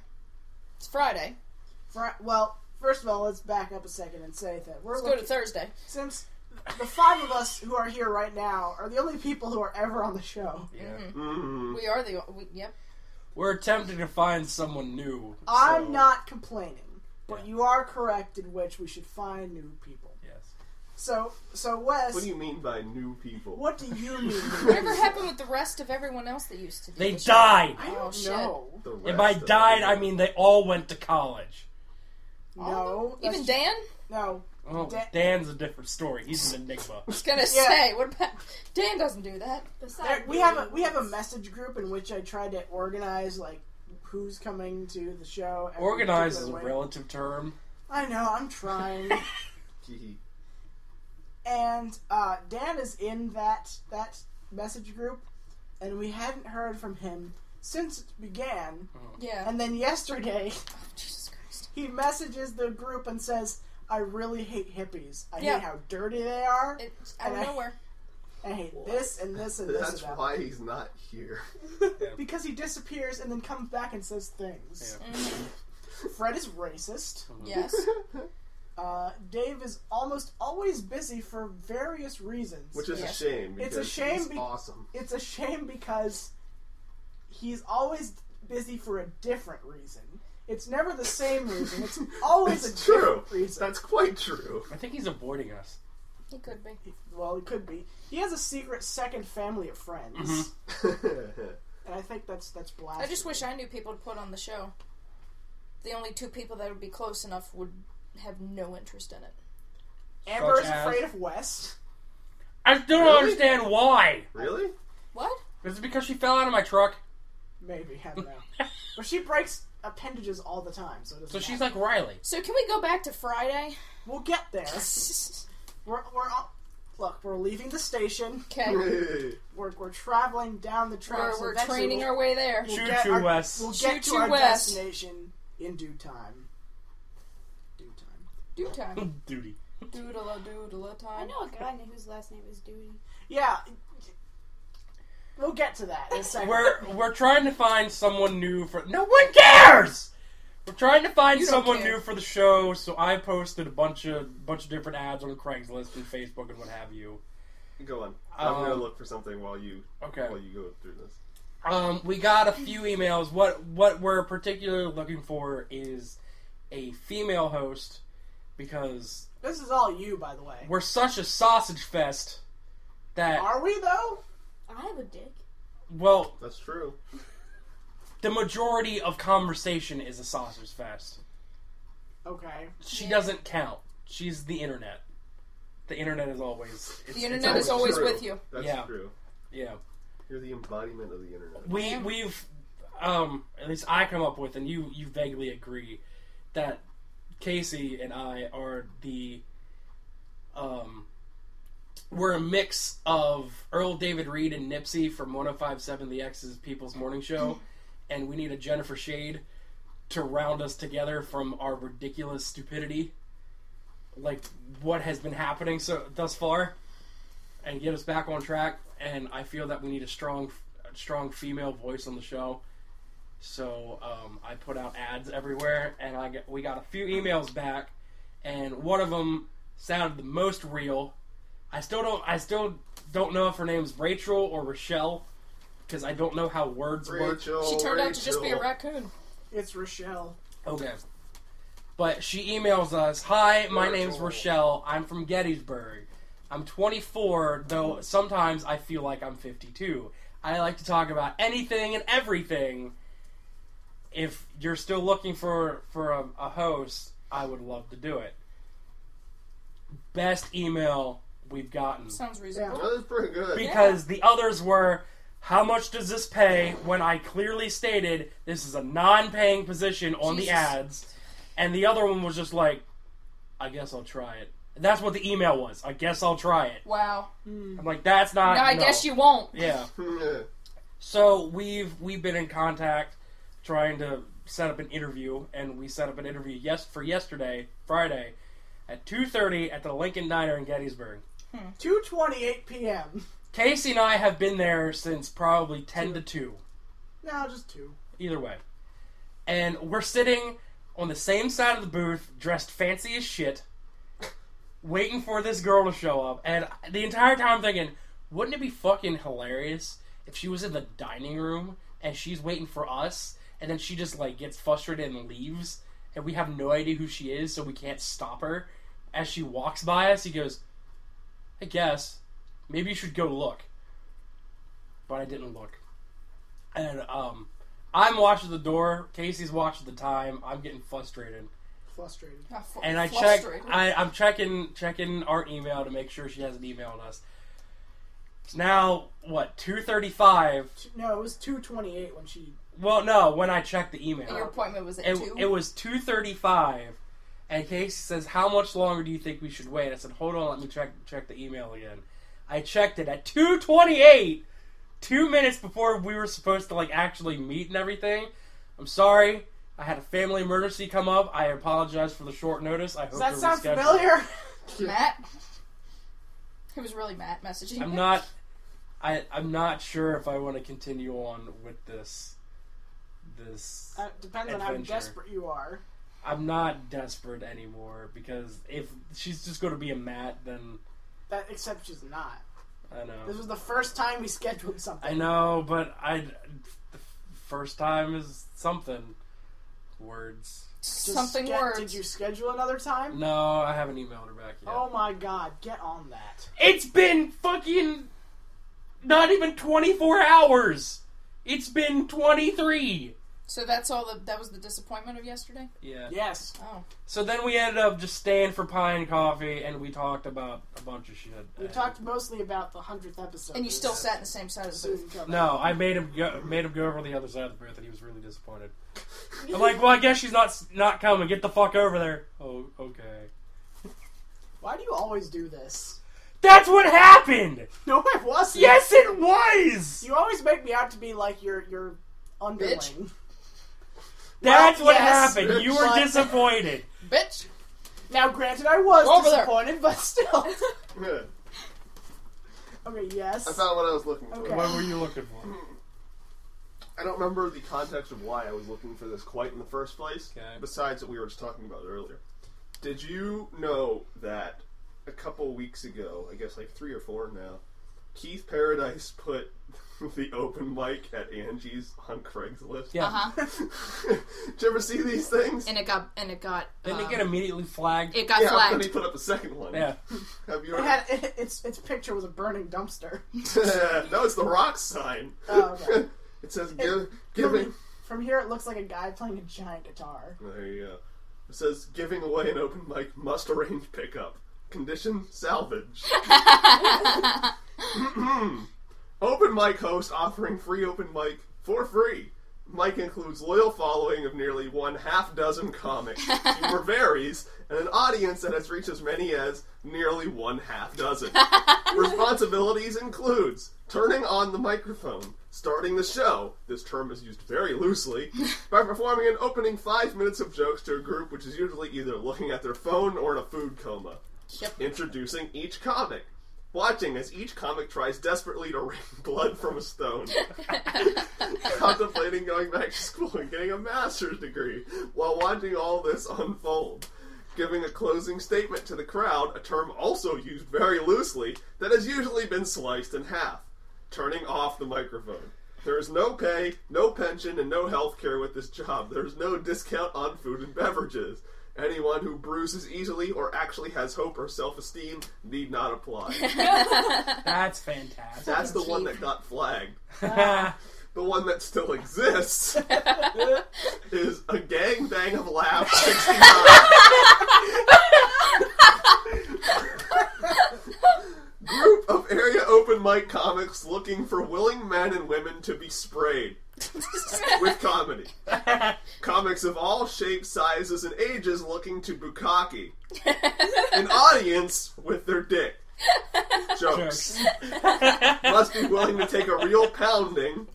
S4: it's Friday.
S5: Well, first of all, let's back up a second and say that we're
S4: Let's go
S5: looking,
S4: to Thursday.
S5: since the five of us who are here right now are the only people who are ever on the show.
S2: Yeah.
S3: Mm-hmm.
S4: We are yep.
S2: We're attempting to find someone new.
S5: I'm
S2: so-
S5: not complaining, but
S2: Yeah.
S5: you are correct in which we should find new people.
S2: Yes.
S5: So Wes,
S3: What do you mean by new people?
S5: what do you mean?
S4: Whatever happened with the rest of everyone else that used to do
S2: They
S4: the show?
S2: died.
S5: I
S4: Oh,
S5: don't
S4: shit.
S5: know.
S3: The
S2: And by
S3: rest of
S2: died,
S3: them.
S2: I mean they all went to college.
S5: No.
S4: Even
S5: that's-
S4: Dan?
S5: No.
S2: Oh, Dan's a different story. He's an enigma.
S4: I was gonna
S5: Yeah.
S4: say, what about Dan? Doesn't do that.
S6: Besides,
S5: We have a message group in which I try to organize like who's coming to the show. every
S2: Organize is a
S5: particular way.
S2: relative term.
S5: I know. I'm trying.
S3: Hee-hee.
S5: And Dan is in that message group, and we hadn't heard from him since it began.
S4: Yeah.
S5: And then yesterday,
S4: Oh, Jesus Christ.
S5: he messages the group and says, I really hate hippies. I
S4: Yeah.
S5: hate how dirty they are.
S4: It's out of
S5: And
S4: nowhere.
S5: I hate this and this and this
S3: That's
S5: about
S3: why he's not here.
S5: because he disappears and then comes back and says things.
S2: Yeah.
S5: Fred is racist.
S4: Yes.
S5: Dave is almost always busy for various reasons.
S3: Which is
S4: Yes.
S3: a shame.
S5: It's
S3: Because
S5: a shame
S3: he's
S5: be-
S3: awesome.
S5: It's a shame because he's always busy for a different reason. It's never the same reason. It's always
S3: It's
S5: a
S3: true.
S5: different reason.
S3: That's quite true.
S2: I think he's avoiding us.
S4: He could be.
S5: Well, it could be. He has a secret second family of friends, and I think that's blasphemy.
S4: I just wish I knew people to put on the show. The only two people that would be close enough would have no interest in it.
S5: Amber is
S2: Such as-
S5: afraid of West.
S2: I still don't
S3: Really?
S2: understand why.
S3: Really?
S4: What?
S2: Is it because she fell out of my truck?
S5: Maybe, I don't know. But she breaks appendages all the time, so it doesn't
S2: So she's
S5: matter.
S2: like Riley.
S4: So can we go back to Friday?
S5: We'll get there. We're look, we're leaving the station.
S4: Okay.
S5: We're traveling down the tracks.
S4: We're
S5: Eventually
S4: training
S5: we'll-
S4: our way there.
S5: We'll
S2: Choo
S5: get
S2: choo
S5: our-
S2: West.
S5: We'll
S4: Choo
S5: get to
S4: choo
S5: our
S4: West.
S5: destination in due time. Due time.
S4: Due time.
S2: Duty.
S4: Doodle
S6: I
S4: time.
S6: know a guy whose last name is Duty.
S5: Yeah. We'll get to that in a second.
S2: We're trying to find someone new for. No one cares. We're trying to find
S4: You don't
S2: someone
S4: care.
S2: new for the show, so I posted a bunch of different ads on Craigslist and Facebook and what have you.
S3: Go on. I'm gonna look for something while you
S2: Okay.
S3: go through this.
S2: We got a few emails. What we're particularly looking for is a female host because
S5: This is all you, by the way.
S2: we're such a sausage fest that
S5: Are we, though?
S6: I have a dick.
S2: well,
S3: That's true.
S2: the majority of conversation is a sausage fest.
S5: Okay.
S2: She
S4: Yeah.
S2: doesn't count. She's the internet. The internet is always.
S4: The internet is always
S3: true.
S4: with you.
S3: That's
S2: Yeah.
S3: true.
S2: Yeah.
S3: You're the embodiment of the internet.
S2: We've at least I come up with, and you vaguely agree, that Casey and I are the we're a mix of Earl David Reed and Nipsey from 105.7 The X's People's Morning Show, and we need a Jennifer Shade to round us together from our ridiculous stupidity, like what has been happening thus far, and get us back on track. And I feel that we need a strong female voice on the show. So I put out ads everywhere, and we got a few emails back, and one of them sounded the most real. I still don't know if her name's Rachel or Rochelle, because I don't know how words work.
S3: Rachel,
S4: She turned out to just be a
S3: Rachel.
S4: raccoon.
S5: It's Rochelle.
S2: Okay. But she emails us, "Hi, my name's
S3: Rachel.
S2: Rochelle. I'm from Gettysburg. I'm 24, though sometimes I feel like I'm 52. I like to talk about anything and everything. If you're still looking for a host, I would love to do it." Best email we've gotten.
S4: Sounds reasonable.
S3: That was pretty good.
S2: Because the others were, "How much does this pay?" when I clearly stated this is a non-paying position on the
S4: Jesus.
S2: ads. And the other one was just like, "I guess I'll try it." And that's what the email was. "I guess I'll try it."
S4: Wow.
S2: I'm like, that's not...
S4: No, I guess you won't.
S2: Yeah. So we've been in contact trying to set up an interview, and we set up an interview for yesterday, Friday, at 2:30 at the Lincoln Diner in Gettysburg.
S5: 2:28 p.m.
S2: Casey and I have been there since probably 10 to 2.
S5: No, just 2.
S2: Either way. And we're sitting on the same side of the booth, dressed fancy as shit, waiting for this girl to show up. And the entire time I'm thinking, wouldn't it be fucking hilarious if she was in the dining room and she's waiting for us, and then she just like gets frustrated and leaves, and we have no idea who she is, so we can't stop her. As she walks by us, he goes, "I guess maybe you should go look." But I didn't look. And I'm watching the door. Casey's watching the time. I'm getting frustrated.
S5: Frustrated.
S2: And I check. I'm checking our email to make sure she hasn't emailed us. It's now what, 2:35.
S5: No, it was 2:28 when she.
S2: Well, no, when I checked the email,
S4: And your appointment was at 2?
S2: it was 2:35. And Casey says, "How much longer do you think we should wait?" I said, "Hold on, let me check the email again." I checked it at 2:28, 2 minutes before we were supposed to like actually meet and everything. "I'm sorry, I had a family emergency come up. I apologize for the short notice. I hope
S5: Does that
S2: to
S5: sound
S2: reschedule.
S5: familiar?
S6: Matt? It was really Matt messaging
S2: I'm
S6: me.
S2: not. I'm not sure if I want to continue on with this.
S5: Depends on how
S2: adventure.
S5: desperate you are.
S2: I'm not desperate anymore because if she's just going to be a Matt, then
S5: Except she's not.
S2: I know.
S5: This was the first time we scheduled something.
S2: I know, but the first time is something. Words.
S6: Something words.
S5: Did you schedule another time?
S2: No, I haven't emailed her back yet.
S5: Oh my god, get on that.
S2: It's been fucking not even 24 hours. It's been 23.
S6: So that's all. That was the disappointment of yesterday.
S2: Yeah.
S5: Yes.
S6: Oh.
S2: So then we ended up just staying for pie and coffee, and we talked about a bunch of shit.
S5: We talked mostly about the 100th episode.
S6: And you still sat in the same side of the booth.
S5: Soon coming.
S2: No, I made him go over to the other side of the booth, and he was really disappointed. I'm like, well, I guess she's not coming. Get the fuck over there. Oh, okay.
S5: Why do you always do this?
S2: That's what happened.
S5: No, it wasn't.
S2: Yes, it was.
S5: You always make me out to be like your underling.
S6: Bitch.
S2: That's
S5: Well,
S2: what
S5: yes,
S2: happened. You were
S5: but-
S2: disappointed.
S6: Bitch.
S5: Now, granted, I was
S6: Over there.
S5: disappointed, but still.
S3: Yeah.
S5: Okay, yes.
S3: I found what I was looking for.
S5: Okay.
S2: What were you looking for?
S3: I don't remember the context of why I was looking for this quite in the first place,
S2: Okay.
S3: besides what we were just talking about earlier. Did you know that a couple weeks ago, I guess like 3 or 4 now, Keith Paradise put the open mic at Angie's on Craigslist?
S2: Yeah.
S6: Uh-huh.
S3: Did you ever see these things?
S6: And it got.
S2: Didn't it get immediately flagged?
S6: It got
S3: yeah, but then
S6: flagged.
S3: he put up a second one.
S2: Yeah.
S3: Have you
S5: It
S3: ever...
S5: had, its picture was a burning dumpster.
S3: No, it's the rock sign.
S5: Oh, okay.
S3: It says giving...
S5: From here, it looks like a guy playing a giant guitar.
S3: There you go. It says giving away an open mic must arrange pickup. Condition salvage. Open mic host offering free open mic for free. Mic includes loyal following of nearly 1/2 comics. Humor varies, and an audience that has reached as many as nearly 1/2. Responsibilities includes turning on the microphone, starting the show, this term is used very loosely, by performing an opening 5 minutes of jokes to a group which is usually either looking at their phone or in a food coma.
S6: Yep.
S3: Introducing each comic. Watching as each comic tries desperately to wring blood from a stone. Contemplating going back to school and getting a master's degree while watching all this unfold. Giving a closing statement to the crowd, a term also used very loosely, that has usually been sliced in half. Turning off the microphone. There is no pay, no pension, and no health care with this job. There is no discount on food and beverages. Anyone who bruises easily or actually has hope or self-esteem need not apply.
S2: That's fantastic.
S3: That's the one that got flagged. The one that still exists is a gangbang of laughs 69. Group of area open mic comics looking for willing men and women to be sprayed with comedy. Comics of all shapes, sizes, and ages looking to bukkake. An audience with their dick. Jokes. Must be willing to take a real pounding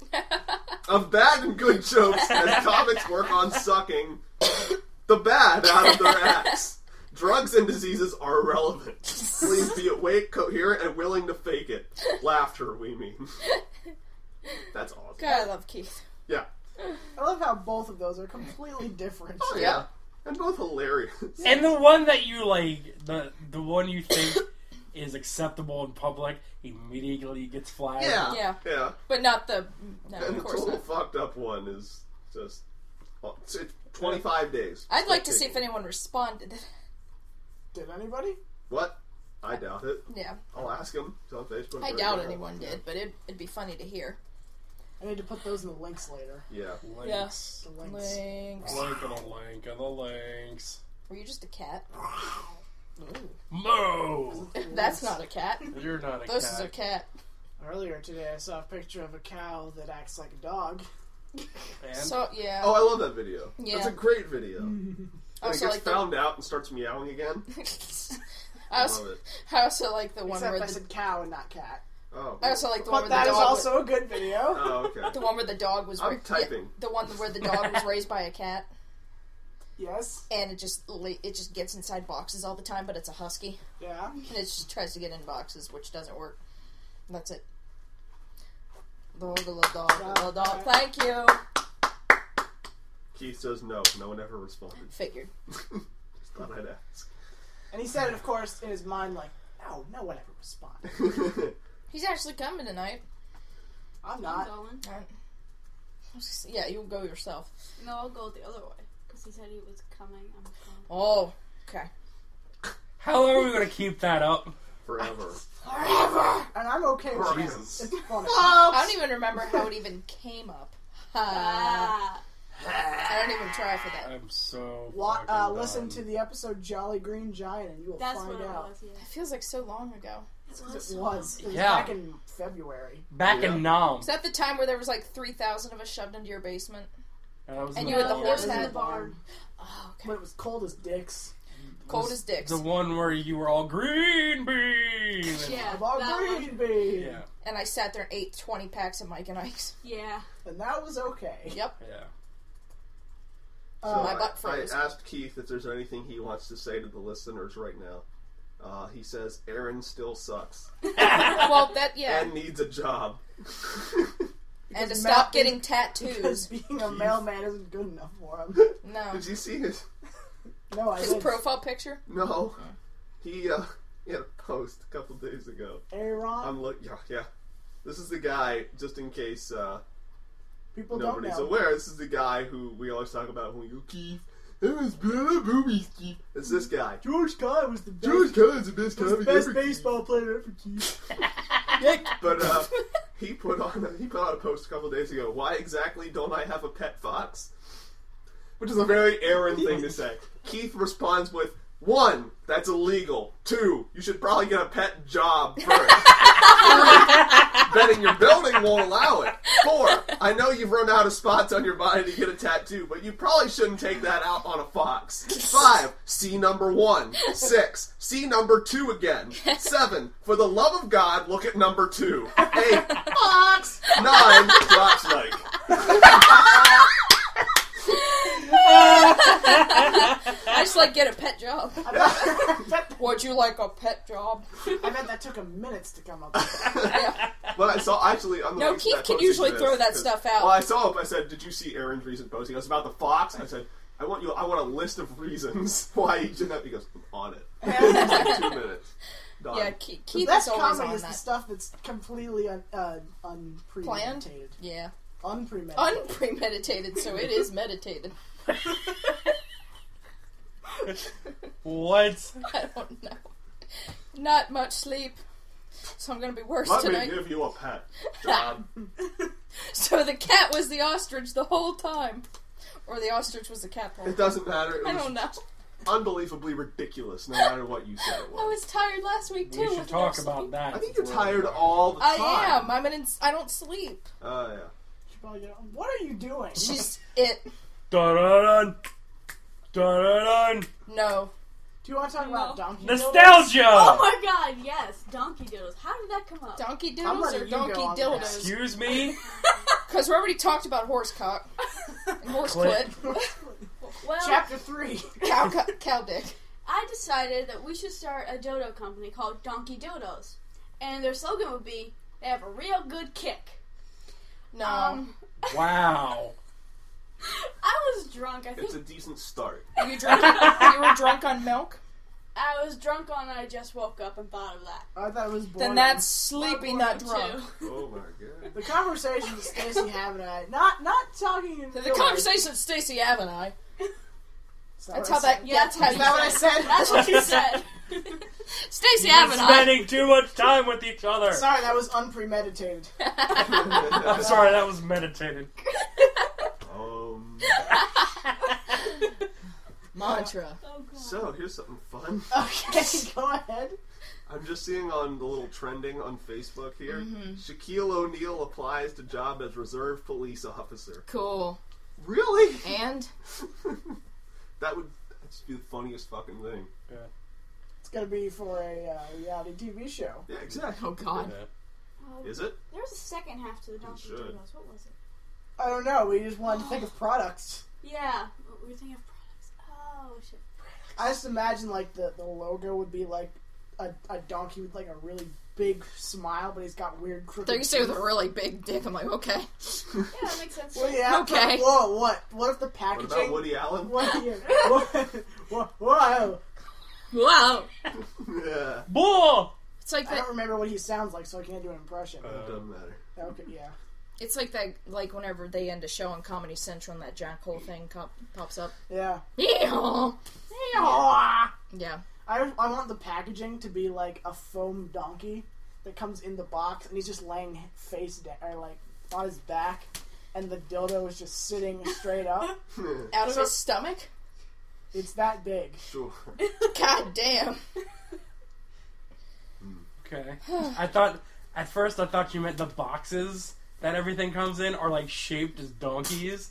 S3: of bad and good jokes as comics work on sucking the bad out of their acts. Drugs and diseases are irrelevant. Please be awake, coherent, and willing to fake it. Laughter, we mean. That's awesome.
S6: God, I love Keith.
S3: Yeah.
S5: I love how both of those are completely different.
S3: Oh, yeah. And both hilarious.
S2: And the one that you like, the one you think is acceptable in public, immediately gets flagged.
S3: Yeah.
S6: Yeah.
S3: Yeah.
S6: But not the. No,
S3: And
S6: of
S3: the
S6: course
S3: total
S6: not.
S3: fucked up one is just... Well, it's 25 days.
S6: I'd like to see if anyone responded.
S5: Did anybody?
S3: What? I doubt it.
S6: Yeah.
S3: I'll ask him. It's on Facebook.
S6: I
S3: right
S6: doubt
S3: now.
S6: anyone did, but it'd be funny to hear.
S5: I need to put those in the links later.
S3: Yeah.
S2: Links.
S5: The links.
S6: Links.
S2: Link and a link and the links.
S6: Were you just a cat?
S2: Moo!
S6: That's not a cat.
S2: You're not a
S6: This
S2: cat.
S6: is a cat.
S5: Earlier today, I saw a picture of a cow that acts like a dog.
S2: And?
S6: So yeah.
S3: Oh, I love that video.
S6: Yeah.
S3: That's a great video. And it
S6: Also
S3: gets
S6: like the.
S3: found out and starts meowing again.
S6: I
S3: Love it.
S6: also like the one
S5: Except
S6: where
S5: I
S6: the.
S5: said cow and not cat.
S3: Oh.
S6: I also like the one
S5: But
S6: where
S5: that
S6: the
S5: is
S6: dog.
S5: also a good video.
S3: Oh, okay.
S6: The one where the dog was.
S3: I'm typing.
S6: The one where the dog was raised by a cat.
S5: Yes.
S4: And it just gets inside boxes all the time, but it's a husky.
S5: Yeah.
S4: And it just tries to get in boxes, which doesn't work. And that's it. Little dog. Thank you.
S3: Keith says no. No one ever responded.
S4: Figured.
S3: Just thought I'd ask.
S5: And he said it, of course, in his mind, like, no one ever responded.
S4: He's actually coming tonight.
S5: I'm
S6: I'm
S5: not.
S6: going.
S4: Yeah, you'll go yourself.
S6: No, I'll go the other way. Because he said he was coming. I'm going.
S4: Oh, okay.
S2: How long are we going to keep that up?
S3: Forever.
S5: And I'm okay with it.
S3: Jesus.
S5: It's funny.
S4: I don't even remember how it even came up. I don't even try for that.
S2: I'm so fucking
S5: Listen
S2: done.
S5: to the episode Jolly Green Giant and you will
S6: That's
S5: find
S6: what it
S5: out.
S6: was, yeah.
S4: It feels like so long ago.
S5: It was. It was
S2: Yeah.
S5: back in February.
S2: Back
S3: Yeah.
S2: in Nam.
S4: Is that the time where there was like 3,000 of us shoved into your basement?
S2: That was
S4: And
S2: the
S4: you had the
S2: one-
S4: horse
S6: That was in
S4: hat?
S6: the barn.
S4: Oh,
S5: But
S4: okay.
S5: it was cold as dicks.
S4: Cold as dicks.
S2: The one where you were all green bean.
S6: Yeah.
S5: About
S6: that
S5: green
S6: one.
S5: bean.
S2: Yeah.
S4: And I sat there and ate 20 packs of Mike and Ike's.
S6: Yeah.
S5: And that was okay.
S4: Yep.
S2: Yeah.
S4: My
S3: So
S4: butt froze.
S3: I asked Keith if there's anything he wants to say to the listeners right now. He says Aaron still sucks
S4: Well, that, yeah.
S3: and needs a job.
S4: And to
S5: Because
S4: stop
S5: Matt-
S4: getting
S5: Because
S4: tattoos.
S5: being a mailman isn't good enough for him.
S4: No.
S3: Did you see his?
S5: No, I
S4: His
S5: didn't.
S4: profile picture?
S3: No. He had a post a couple days ago.
S5: Aaron.
S3: Yeah. This is the guy, just in case
S5: People don't
S3: nobody's
S5: know.
S3: aware. This is the guy who we always talk about when we go, Keith. That was blah, boobies, Keith. It's this guy.
S5: George Scott was the best.
S3: George Cullen's the best
S5: was the
S3: comic
S5: best
S3: ever.
S5: baseball player ever, Keith.
S3: But he put on a post a couple days ago. Why exactly don't I have a pet fox? Which is a very Aaron thing to say. Keith responds with, 1, that's illegal. 2, you should probably get a pet job first. 3, betting your building won't allow it. 4, I know you've run out of spots on your body to get a tattoo, but you probably shouldn't take that out on a fox. 5, see number 1. 6, see number 2 again. 7, for the love of God, look at number 2. 8, fox. 9, crotch like.
S4: I just like get a pet job. Would you like a pet job?
S5: I bet that took him minutes to come up with.
S4: Yeah.
S3: But I saw actually on the
S4: No,
S3: link
S4: Keith
S3: that
S4: can
S3: post
S4: usually
S3: exists,
S4: throw that
S3: 'cause-
S4: stuff out.
S3: Well, I saw him. I said, "Did you see Aaron's recent post?" He goes about the fox. I said, "I want a list of reasons why he shouldn't have." He goes, "I'm on it." It's like 2 minutes. Done.
S4: Yeah,
S5: The
S4: Keith
S5: best
S4: is always
S5: comedy
S4: on
S5: is the
S4: that.
S5: stuff that's completely unpremeditated.
S4: Yeah.
S5: Unpremeditated.
S4: Unpremeditated, so it is meditated.
S2: What?
S4: I don't know. Not much sleep. So I'm gonna be worse
S3: Let
S4: tonight.
S3: me give you a pet job.
S4: So the cat was the ostrich the whole time. Or the ostrich was the cat the whole
S3: It
S4: time.
S3: doesn't matter. It
S4: I
S3: was
S4: don't know.
S3: unbelievably ridiculous, no matter what you said it
S4: I
S3: was.
S4: was tired last week too.
S2: We should
S4: with
S2: talk
S4: no
S2: about
S4: sleep.
S2: that.
S3: I think you're
S2: before
S3: tired
S2: we-
S3: all the time.
S4: I am. I don't sleep.
S3: Oh yeah.
S5: Should probably get on. What are you doing?
S4: She's it.
S2: Dun-dun-dun. Dun-dun-dun.
S4: No.
S5: Do you want to talk about
S6: No.
S5: donkey?
S2: Nostalgia!
S6: Oh my god, yes! Donkey Doodles. How did that come up?
S4: Donkey
S5: I'm
S4: doodles
S5: letting
S4: or
S5: you go
S4: donkey
S5: on
S4: dildos?
S5: that.
S2: Excuse me?
S4: Because we already talked about horse cock and horse
S2: Clit.
S4: clit.
S6: Well,
S5: Chapter 3.
S4: Cow dick.
S6: I decided that we should start a dodo company called Donkey Dodos. And their slogan would be, they have a real good kick.
S4: No.
S2: Wow.
S6: I was drunk. I
S3: It's
S6: think
S3: a decent start.
S4: You were drunk on milk?
S6: I was drunk on I just woke up and thought of that.
S5: I thought it was boring.
S4: Then that's sleepy,
S6: Or
S4: not
S6: boredom,
S4: drunk.
S6: too.
S3: Oh my god.
S5: the conversation that Stacy have and I, not talking in
S4: The conversation that Stacy have and I. That's how that.
S6: Yeah,
S4: That's how
S5: Is
S4: you.
S5: that what I said?
S6: That's what you said.
S4: Stacy
S2: You're
S4: have and I.
S2: spending too much time with each other.
S5: Sorry, that was unpremeditated.
S2: I'm sorry, that was meditated.
S4: Mantra.
S6: Oh, God.
S3: So here's something fun.
S5: Okay, go ahead.
S3: I'm just seeing on the little trending on Facebook here.
S4: Mm-hmm.
S3: Shaquille O'Neal applies to job as reserve police officer.
S4: Cool.
S3: Really?
S4: And
S3: That'd just be the funniest fucking thing.
S5: It's gonna be for a reality TV show.
S3: Yeah, exactly.
S4: oh god.
S3: Is it?
S6: There was a second half to the Donkey
S3: should.
S6: Doodles. What was it?
S5: I don't know. We just wanted to think of products.
S6: Yeah. We were thinking of products. Oh shit.
S5: I just imagine like the logo would be like a donkey with like a really big smile, but he's got weird crooked
S4: They say with a
S5: teeth.
S4: really big dick. I'm like, okay.
S6: Yeah, that makes sense.
S5: Well, yeah.
S4: Okay.
S5: Whoa, what if the
S3: What
S5: packaging?
S3: about Woody Allen?
S5: Whoa.
S4: Wow.
S3: Yeah.
S2: Bull!
S4: It's like
S5: I
S4: that.
S5: don't remember what he sounds like, so I can't do an impression.
S3: It doesn't matter.
S5: Okay, yeah.
S4: It's like that. Like whenever they end a show on Comedy Central and that Jack Hole thing pops up.
S5: Yeah.
S4: Yeehaw. Yeah.
S5: I want the packaging to be like a foam donkey that comes in the box, and he's just laying face down, or like on his back, and the dildo is just sitting straight up.
S4: Out of his stomach.
S5: It's that big.
S3: Sure.
S4: God damn.
S2: Okay. At first I thought you meant the boxes that everything comes in are like shaped as donkeys.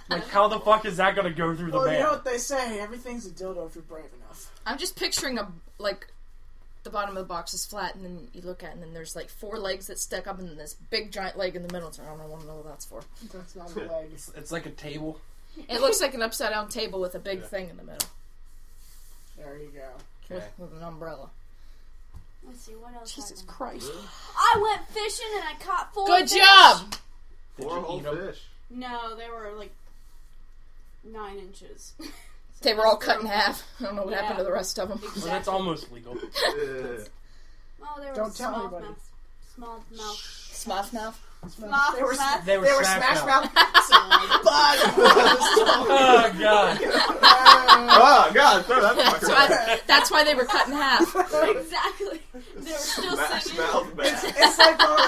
S2: Like, how the fuck is that gonna go through the
S5: Well, you
S2: mail?
S5: know what they say, everything's a dildo if you're brave enough.
S4: I'm just picturing the bottom of the box is flat, and then you look at it, and then there's like 4 legs that stick up, and then this big giant leg in the middle. So I don't want to know what that's for.
S5: That's not a leg.
S2: It's like a table.
S4: It looks like an upside down table with a big thing in the middle
S5: There you go.
S4: with an umbrella.
S6: Let's see what else.
S4: Jesus
S6: happened.
S4: Christ!
S6: I went fishing and I caught 4
S4: Good
S6: fish.
S4: job.
S3: 4 whole
S2: eat 'em?
S3: fish.
S6: No, they were like 9 inches.
S4: They were all cut in half. I don't know what
S6: Yeah.
S4: happened to the rest of them.
S2: Well, that's almost legal.
S3: Yeah.
S6: Oh, they were
S5: Don't tell
S6: small
S5: anybody.
S6: mouth. Small mouth.
S4: Smoth mouth.
S6: Small
S5: They were
S6: mouth.
S2: They were
S5: smash
S2: smash
S5: mouth.
S2: Oh god.
S3: Oh, God, throw that fucker back.
S4: That's why they were cut in half.
S6: Exactly. They were still
S3: Smash
S6: singing.
S3: mouth bass.
S5: It's like one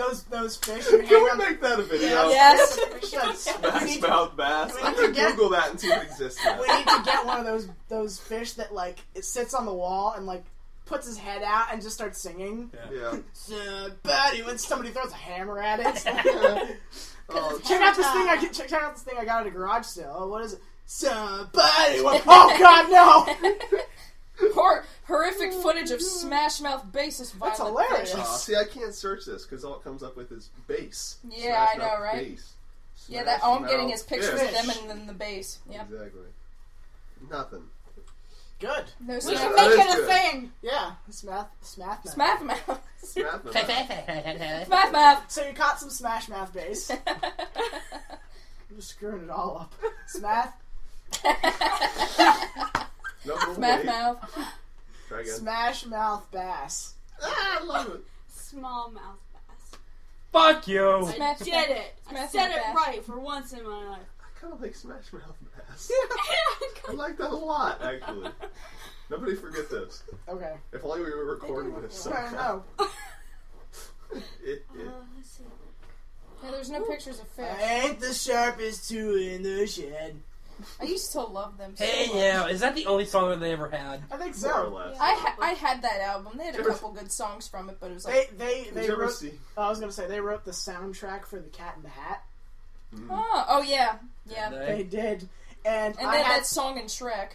S5: of those fish you hang
S3: Can we
S5: on.
S3: make that a video?
S4: Yes.
S5: We should. We
S3: Smash
S5: need,
S3: mouth bass.
S5: we
S3: I'm
S5: need
S3: gonna
S5: to get-
S3: Google that and see if it exists.
S5: we need to get one of those fish that like it sits on the wall and like puts his head out and just starts singing.
S3: Yeah.
S5: Somebody when somebody throws a hammer at it.
S3: Oh,
S5: check out this thing I got at a garage sale. Oh, what is it? Somebody. Oh God, no!
S4: Horrific footage of Smash Mouth bassist violent
S5: That's hilarious.
S4: fish.
S3: see, I can't search this because all it comes up with is bass.
S4: Yeah,
S3: Smash
S4: I know,
S3: mouth
S4: right?
S3: bass.
S4: Yeah,
S3: Smash
S4: all I'm getting
S3: mouth
S4: is pictures
S3: fish.
S4: of them and then the bass. Yep.
S3: Exactly. Nothing.
S5: Good.
S4: No
S6: We
S4: Smash
S6: should
S3: That
S6: make
S3: is
S6: it a
S3: good.
S6: thing.
S5: Yeah, Smash Mouth.
S4: Mouth.
S3: Smash mouth.
S4: Smash Mouth.
S5: So you caught some Smash Mouth bass. I'm just screwing it all up. Smash
S3: No,
S4: Smash
S3: wait.
S4: Mouth.
S3: Try again.
S5: Smash Mouth bass.
S3: Ah, I love it.
S6: Small mouth bass.
S2: Fuck you.
S6: I did it. I
S4: Smash
S6: said
S4: mouth
S6: it
S4: bass.
S6: right for once in my life.
S3: I kind of like Smash Mouth Bass. I like that a lot, actually. Nobody forget this.
S5: Okay.
S3: If only we were recording this.
S5: I don't know.
S6: Let's see.
S4: Yeah, there's no pictures of fish.
S5: I ain't the sharpest tool in the shed.
S4: I used to love them so
S2: Hey,
S4: much.
S2: yeah, is that the only song that they ever had?
S5: I think
S3: More or
S5: so.
S3: less.
S4: I had that album. They had a
S3: Did you ever-
S4: couple good songs from it, but it was like,
S5: They
S3: Did you ever
S5: wrote.
S3: see?
S5: I was gonna say they wrote the soundtrack for The Cat in the Hat.
S4: oh yeah, yeah.
S2: Did
S5: They did, and
S4: And
S5: I
S4: then
S5: had
S4: that song in Shrek.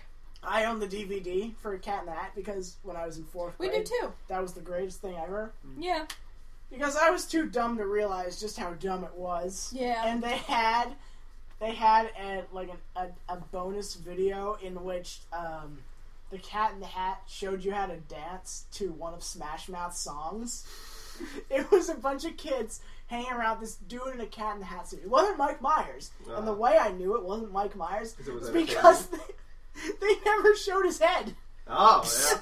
S5: I own the DVD for Cat in the Hat because when I was in 4th
S4: We
S5: grade,
S4: do too.
S5: that was the greatest thing ever.
S4: Yeah,
S5: Because I was too dumb to realize just how dumb it was.
S4: yeah.
S5: And they had a bonus video in which the Cat in the Hat showed you how to dance to one of Smash Mouth's songs. It was a bunch of kids hanging around this doing a Cat in the Hat suit. It wasn't Mike Myers, and the way I knew it wasn't Mike Myers
S3: It was
S5: is because
S3: entertaining.
S5: they never showed his head.
S3: Oh,
S5: So
S3: yeah.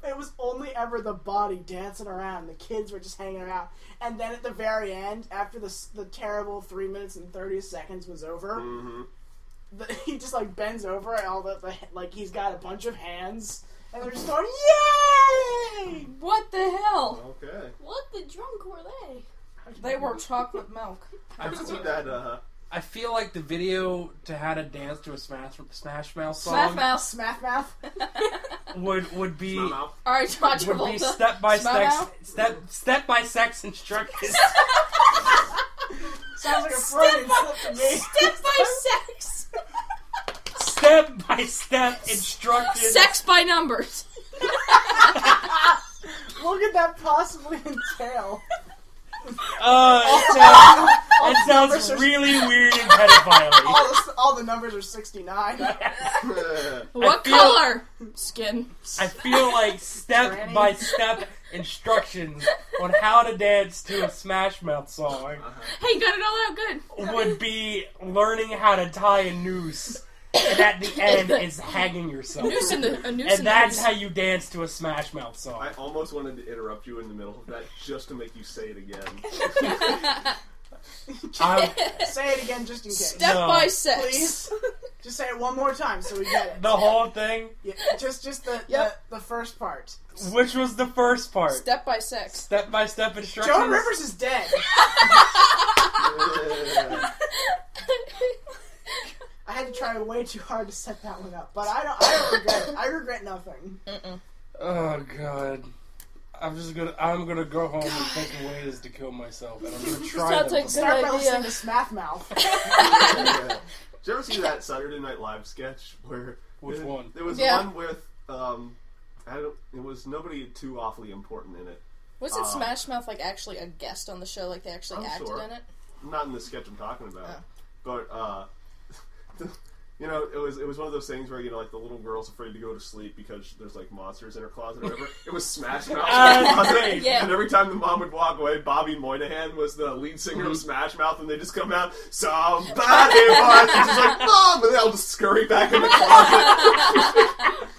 S5: it was only ever the body dancing around. The kids were just hanging around, and then at the very end, after the terrible 3 minutes and 30 seconds was over,
S3: Mm-hmm.
S5: he just like bends over, and all the like he's got a bunch of hands, and they're just going yay!
S4: What the hell?
S3: Okay.
S6: What the drunk were they?
S4: They were chocolate milk.
S3: I see that,
S2: I feel like the video to how to dance to a Smash Mouth song
S4: Smash Mouth.
S5: Smash Mouth.
S2: would be
S3: Smell mouth.
S4: All right, John
S2: would be
S4: Travolta.
S2: step by sex instructions.
S5: Sounds like a Freudian slip to me.
S4: Step by sex.
S2: Step by step instructions.
S4: Sex by numbers.
S5: What could that possibly entail?
S2: That sounds really weird and pedophile-y.
S5: All the numbers are 69.
S4: What color? Skin.
S2: I feel like step-by-step instructions on how to dance to a Smash Mouth song
S6: Hey, you got it all out good.
S2: would be learning how to tie a noose, and at the end is hanging yourself.
S4: A noose in
S2: And that's how you dance to a Smash Mouth song.
S3: I almost wanted to interrupt you in the middle of that just to make you say it again.
S5: Say it again just in case.
S4: Step by sex.
S5: Please. Just say it one more time so we get it.
S2: The whole thing?
S5: Yeah, just the first part.
S2: Which was the first part?
S4: Step by sex.
S2: Step-by-step instructions?
S5: Joan Rivers is dead. I had to try way too hard to set that one up, but I don't regret it. I regret nothing.
S2: Oh God. I'm gonna go home and think of ways to kill myself, and I'm gonna try
S4: Sounds
S2: them.
S4: like
S5: Start by
S4: idea.
S5: listening to Smath Mouth.
S3: Did you ever see that Saturday Night Live sketch where
S2: Which one?
S3: There was
S4: Yeah.
S3: one with it was nobody too awfully important in it.
S4: Wasn't Smash Mouth like actually a guest on the show? Like they actually
S3: I'm
S4: acted
S3: sure.
S4: in it?
S3: Not in the sketch I'm talking about,
S4: Oh.
S3: but you know, it was one of those things where, you know, like the little girl's afraid to go to sleep because there's like monsters in her closet or whatever. It was Smash Mouth in her closet,
S4: Yeah.
S3: and every time the mom would walk away, Bobby Moynihan was the lead singer of Smash Mouth, and they just come out, somebody once, and she's like, Mom, and they'll just scurry back in the closet.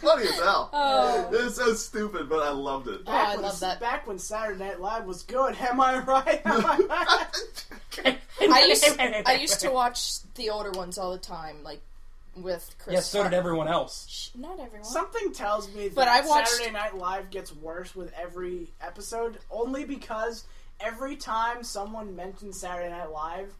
S3: Funny as hell.
S4: Oh.
S3: It was so stupid, but I loved it.
S4: I love that.
S5: Back when Saturday Night Live was good, am I right? Am I right?
S4: I used to watch the older ones all the time, like with Chris.
S2: Yeah, so did everyone else.
S4: Not everyone.
S5: Something tells me that
S4: But I watched-
S5: Saturday Night Live gets worse with every episode, only because every time someone mentions Saturday Night Live,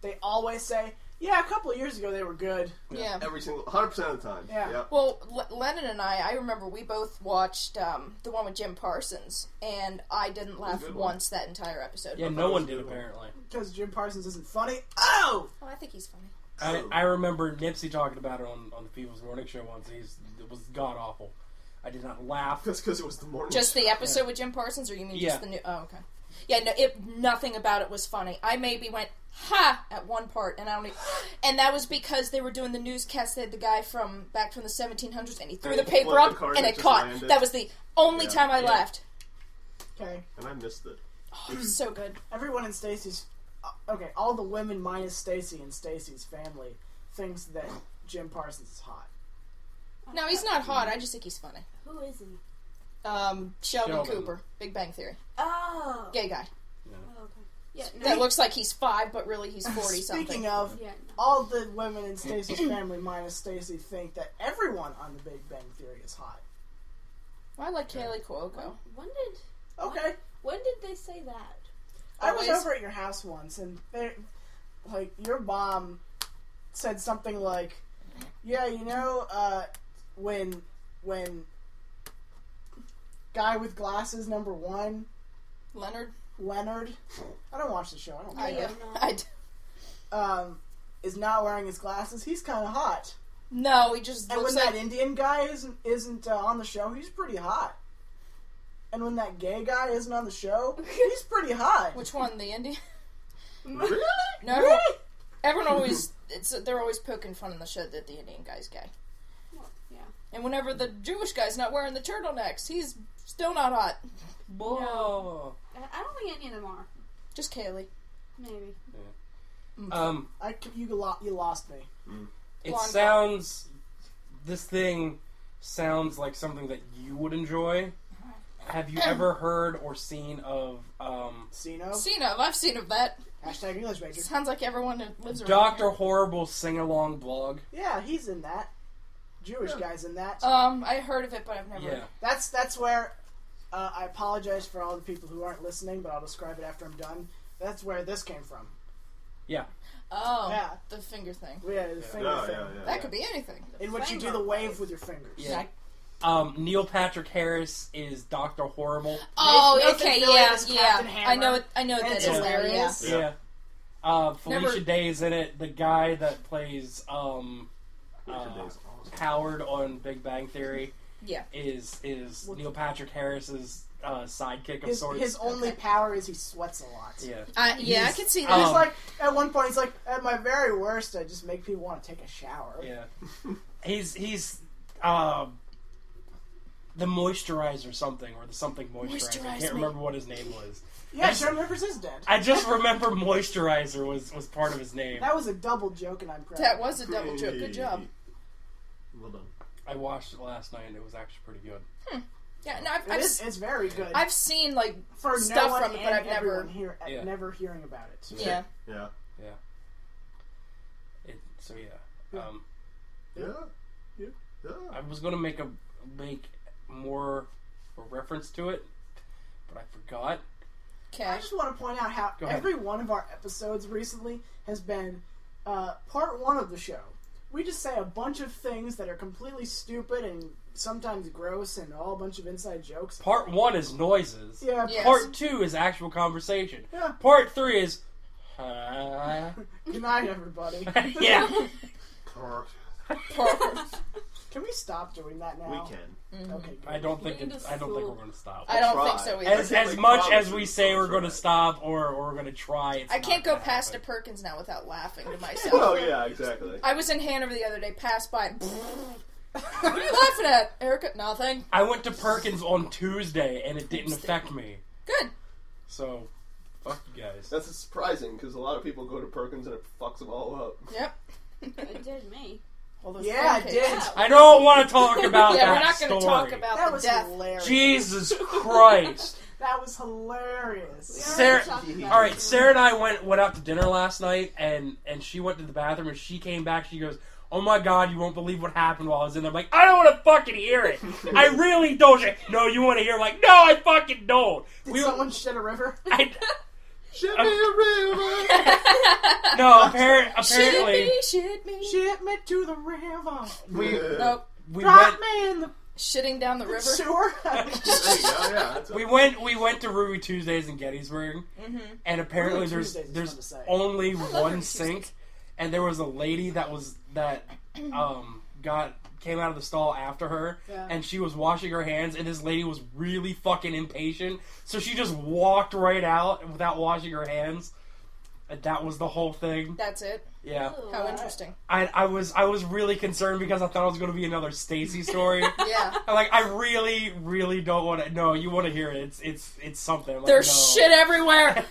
S5: they always say, yeah, a couple of years ago they were good.
S4: Yeah.
S3: Every single 100% of the time.
S5: Yeah.
S3: Yep.
S4: Well, Lennon and I remember we both watched the one with Jim Parsons, and I didn't laugh
S3: good one.
S4: once that entire episode.
S2: Yeah, no one did apparently.
S5: Because Jim Parsons isn't funny. Oh!
S4: Oh, I think he's funny.
S2: I remember Nipsey talking about it on the People's Morning Show once. It was god awful. I did not laugh.
S3: That's because it was the morning.
S4: Just the episode with Jim Parsons, or you mean just
S2: Yeah.
S4: the new? Oh, okay. Yeah, no, nothing about it was funny. I maybe went ha at one part, and I don't. And that was because they were doing the newscast. They had the guy from back from the 1700s, and he threw
S3: And
S4: the
S3: he
S4: paper
S3: flipped
S4: up,
S3: the card
S4: and
S3: and
S4: it
S3: it just
S4: caught.
S3: landed.
S4: That was the only
S3: Yeah.
S4: time I
S2: Yeah.
S4: laughed.
S5: Okay.
S3: And I missed it.
S4: Oh, it was so good.
S5: Everyone in Stacy's... okay, all the women minus Stacy and Stacy's family thinks that Jim Parsons is hot.
S4: No, he's not hot. I just think he's funny.
S6: Who is he?
S4: Sheldon Cooper, Big Bang Theory,
S6: Oh.
S4: gay guy.
S6: Oh, okay. Yeah. No.
S4: That looks like he's 5, but really he's 40 something.
S5: Speaking of,
S6: Yeah. No.
S5: all the women in Stacy's family minus Stacy think that everyone on the Big Bang Theory is hot.
S4: I like Kaylee Cuoco.
S5: Okay.
S6: When did they say that?
S5: I was
S4: Always.
S5: over at your house once, and your mom said something like, "Yeah, you know, when guy with glasses #1, Leonard, I don't watch the show. I don't
S4: I
S5: care.
S4: do.
S5: Is not wearing his glasses. He's kind of hot.
S4: No, he just
S5: And
S4: looks
S5: when
S4: like...
S5: that Indian guy isn't on the show, he's pretty hot. And when that gay guy isn't on the show, he's pretty hot.
S4: Which one, the Indian?
S3: Really?
S4: No, everyone always... they're always poking fun in the show that the Indian guy's gay.
S6: Well, yeah.
S4: And whenever the Jewish guy's not wearing the turtlenecks, he's still not hot.
S2: Whoa.
S6: I don't think any of them are.
S4: Just Kaylee.
S6: Maybe.
S5: You lost me.
S2: It
S4: Blonde
S2: sounds... This thing sounds like something that you would enjoy. Have you ever heard or seen of
S5: Sino?
S4: Seen of. I've seen of that.
S5: Hashtag English major.
S4: Sounds like everyone who lives around
S2: Dr. Horrible's sing-along blog?
S5: Yeah, he's in that. Jewish guy's in that.
S4: here. I heard of it, but I've never...
S2: Yeah.
S5: That's where I apologize for all the people who aren't listening, but I'll describe it after I'm done. That's where this came from.
S2: Yeah.
S4: Oh,
S5: Yeah.
S4: the finger thing.
S5: Yeah, the finger
S3: Yeah,
S5: thing.
S3: yeah, yeah.
S4: That could be anything.
S5: In which you do the wave with your fingers.
S2: Yeah. Neil Patrick Harris is Dr. Horrible.
S4: Oh,
S5: Nathan
S4: okay,
S5: Fillion
S4: yeah,
S5: is
S4: yeah.
S5: Captain Hammer.
S4: I know
S5: And
S4: that
S5: it's
S4: is
S5: hilarious.
S4: there, yeah.
S2: Yeah. Felicia
S4: Never-
S2: Day is in it. The guy that plays
S3: Felicia Day's awesome.
S2: Howard on Big Bang Theory
S4: Yeah.
S2: is Neil Patrick Harris's sidekick of
S5: His
S2: sorts.
S5: only power is he sweats a lot.
S2: Yeah.
S4: Yeah, I could see
S5: And
S4: that.
S5: he's like, at one point, he's like, at my very worst, I just make people want to take a shower.
S2: Yeah. He's the moisturizer something, or the something moisturizer. I
S4: Moisturize
S2: can't
S4: me.
S2: remember what his name was.
S5: Yeah, Joan Rivers is dead.
S2: I just remember moisturizer was part of his name.
S5: That was a double joke, and I'm proud.
S4: That was a double joke. Good job.
S3: Well done.
S2: I watched it last night and it was actually pretty good.
S4: Yeah, no,
S5: It's very good.
S4: I've seen like
S5: For
S4: stuff
S5: no one
S4: from it, but
S5: and
S4: I've never.
S5: everyone
S2: Yeah.
S5: never hearing about it.
S4: Yeah.
S3: Yeah.
S2: So
S5: Yeah.
S3: Yeah.
S2: I was gonna make more a reference to it, but I forgot.
S5: I
S4: Okay.
S5: just want to point out how
S2: Go ahead.
S5: every one of our episodes recently has been part one of the show. We just say a bunch of things that are completely stupid and sometimes gross and all a bunch of inside jokes.
S2: Part 1 is noises.
S5: Yeah.
S4: Yes.
S2: Part 2 is actual conversation.
S5: Yeah.
S2: Part 3 is
S5: Good night, everybody.
S2: yeah.
S5: Can we stop doing that now?
S3: We can.
S5: Okay, good.
S2: I don't think
S6: We can
S2: we're
S6: just
S2: going to stop.
S4: I don't
S3: Try.
S4: think so either.
S2: As
S3: Like
S2: much as
S3: promises,
S2: we say we're going to
S3: right.
S2: stop or we're going to try, it's
S4: I can't
S2: not
S4: go
S2: gonna
S4: past a
S2: happen.
S4: Perkins now without laughing to myself.
S3: Oh yeah, exactly.
S4: I was in Hanover the other day, passed by. What are you laughing at, Erica? Nothing.
S2: I went to Perkins on Tuesday and it didn't affect me.
S4: Good.
S2: So, fuck you guys.
S3: That's surprising because a lot of people go to Perkins and it fucks them all up.
S4: Yep.
S6: It did me.
S4: All those
S5: Yeah, it
S4: pancakes.
S5: did.
S2: I don't want to talk about
S4: Yeah,
S2: that
S4: we're not going to
S2: story.
S4: talk about
S5: That
S4: the
S5: was
S4: death.
S5: hilarious.
S2: Jesus Christ.
S5: That was hilarious.
S2: Sarah,
S6: talked about
S2: all right,
S6: it.
S2: Sarah and I went out to dinner last night, and she went to the bathroom, and she came back. She goes, "Oh my God, you won't believe what happened while I was in there." I'm like, "I don't want to fucking hear it. I really don't." No, you want to hear? I'm like, "No, I fucking don't."
S5: Did someone shit a river?
S3: Shit me a river.
S2: No, apparently
S4: Shit me.
S5: Shit me to the river.
S4: Nope.
S2: we
S5: Drop
S2: went.
S5: me in the
S4: Shitting down the river.
S5: sewer.
S3: There you go. Yeah. That's
S2: We went to Ruby Tuesdays in Gettysburg, and apparently
S5: Ruby Tuesdays is fun to
S2: there's
S5: say.
S2: only
S4: love
S2: one
S4: Ruby
S2: sink,
S4: Tuesdays.
S2: and there was a lady that came out of the stall after her,
S5: Yeah.
S2: and she was washing her hands, and this lady was really fucking impatient, so she just walked right out without washing her hands, and that was the whole thing.
S4: That's it.
S2: Yeah,
S6: Ooh,
S4: How interesting.
S2: I was really concerned because I thought it was going to be another Stacy story.
S4: Yeah.
S2: I'm like, I really don't want to. No, you want to hear it? It's something. I'm like,
S4: There's
S2: no.
S4: shit everywhere.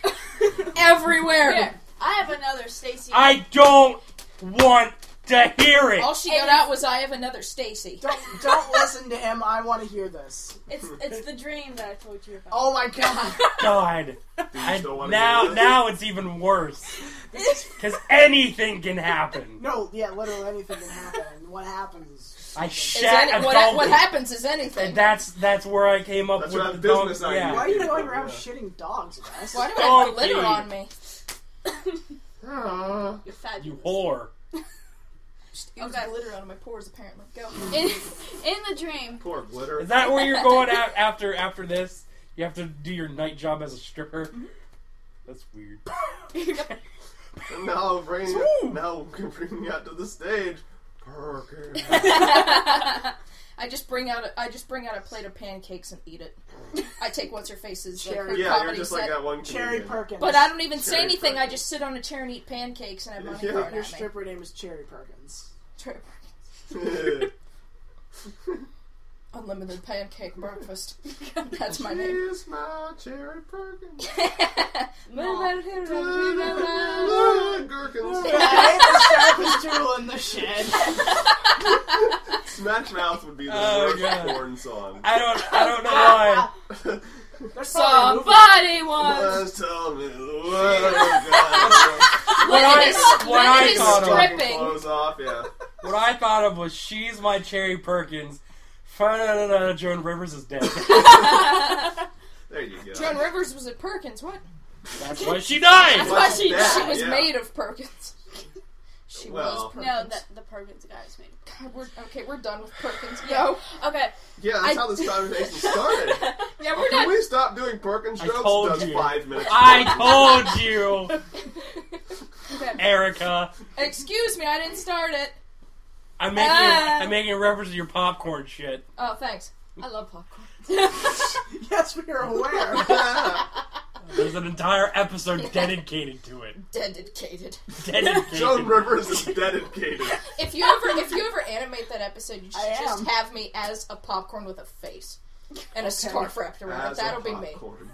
S4: Everywhere.
S6: Here, I have another Stacy.
S2: I don't want to hear it.
S4: All she got out was, "I have another Stacy."
S5: Don't listen to him. I want to hear this.
S6: It's the dream that I told you about.
S5: Oh my god.
S2: God.
S3: you still wanna hear this?
S2: Now it's even worse. Because anything can happen.
S5: No, yeah, literally anything can happen. And what happens is
S2: I
S4: Is
S2: shat a
S4: what
S2: dog.
S4: happens is anything.
S2: And that's where I came up
S3: That's
S2: with
S3: what
S2: the
S3: business
S2: dog.
S3: idea
S2: Yeah.
S5: why are you
S3: Yeah.
S5: going around shitting dogs, Wes?
S4: Why do I have
S2: Donkey.
S4: glitter on me?
S6: You're fabulous.
S2: You whore.
S4: Just oozed
S6: Okay.
S4: glitter out of my pores, apparently. Go.
S6: In the dream,
S3: Poor glitter.
S2: Is that where you're going out after this? You have to do your night job as a stripper? That's weird.
S3: And now bringing you out to the stage. Perkins.
S4: I just bring out a plate of pancakes and eat it. I take what's her face's
S5: Cherry.
S4: her
S3: Yeah,
S4: comedy
S3: you're just
S4: set.
S3: like that one
S5: Cherry
S3: comedian.
S5: Perkins.
S4: But I don't even say
S3: Cherry
S4: anything. I
S3: Perkins.
S4: just sit on a chair and eat pancakes and have money
S3: Yeah.
S4: thrown
S5: Your
S4: at me.
S5: stripper name is Cherry Perkins.
S4: Unlimited pancake breakfast. That's my name.
S3: She's my Cherry Perkins. Gherkins.
S5: The sharpest tool in the shed.
S3: Smash Mouth would be the
S2: Oh,
S3: worst
S2: God.
S3: porn song.
S2: I don't know why.
S5: There's probably a movie.
S6: somebody once.
S3: Let's tell me the world.
S2: What I
S4: is
S2: thought of,
S4: stripping.
S3: Clothes off, yeah.
S2: what I thought of was "She's My Cherry Perkins." Joan Rivers is dead.
S3: There you go.
S4: Joan Rivers was at Perkins. What?
S2: That's why she died.
S4: That's why she
S3: that?
S4: was
S3: Yeah.
S4: made of Perkins. She
S3: Well.
S4: was Perkins.
S6: No, the Perkins guy is made.
S4: God, we're done with Perkins. Go.
S6: Okay.
S3: Yeah, that's how this conversation started.
S4: Yeah, we're
S3: Can
S4: done.
S3: we stop doing Perkins
S2: I
S3: jokes?
S2: told
S3: Does
S2: you.
S3: 5 minutes.
S2: I told you,
S6: Okay.
S2: Erica.
S4: Excuse me, I didn't start it.
S2: I'm making a reference to your popcorn shit.
S4: Oh, thanks. I love popcorn.
S5: Yes, we are aware.
S2: There's an entire episode dedicated to it.
S4: Dedicated.
S2: Dedicated.
S3: Joan Rivers is dedicated.
S4: If you ever animate that episode, you should
S5: I
S4: just
S5: am.
S4: have me as a popcorn with a face and a scarf wrapped around it.
S3: As a
S4: That'll be me.
S3: popcorn.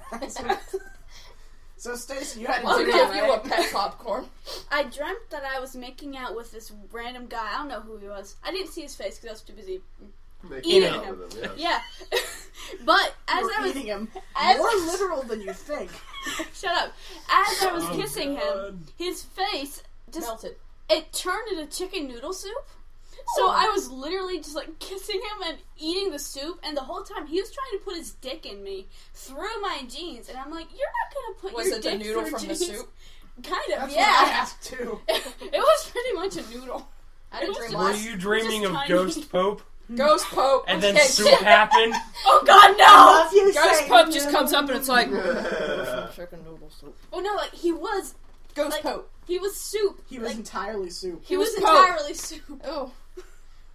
S5: So, Stacy, you had
S4: I'll
S5: to do
S4: give
S5: that,
S4: you a
S5: right?
S4: pet popcorn.
S6: I dreamt that I was making out with this random guy. I don't know who he was. I didn't see his face because I was too busy.
S3: Making
S6: Eating
S3: out
S6: him.
S3: with him, yeah.
S6: Yeah. But as
S5: You
S6: I
S5: were
S6: was
S5: eating him.
S6: as-
S5: More literal than you think.
S6: shut up. As I was
S2: Oh,
S6: kissing
S2: God.
S6: him, his face just
S4: Melted.
S6: it turned into chicken noodle soup. So I was literally just like kissing him and eating the soup, and the whole time he was trying to put his dick in me through my jeans, and I'm like, "You're not gonna put
S4: Was
S6: your
S4: it the
S6: dick
S4: noodle
S6: through
S4: from the
S6: jeans."
S4: soup?
S6: Kind of,
S5: That's
S6: yeah.
S5: what I asked, too.
S6: It was pretty much a noodle.
S4: I had a
S6: It
S4: dream
S6: was
S2: Were
S4: last.
S2: you dreaming of
S6: Just tiny.
S2: Ghost Pope?
S4: Ghost Pope.
S2: And then
S4: Okay.
S2: soup happened?
S6: Oh God,
S5: I
S6: no!
S5: love you,
S4: Ghost
S5: Satan.
S4: Pope just comes up and it's like chicken noodle soup.
S6: Oh no, like he was
S4: Ghost
S6: like,
S4: Pope.
S6: He was soup.
S5: He was
S6: like,
S5: entirely soup.
S6: he was
S4: Pope.
S6: entirely soup.
S4: Oh,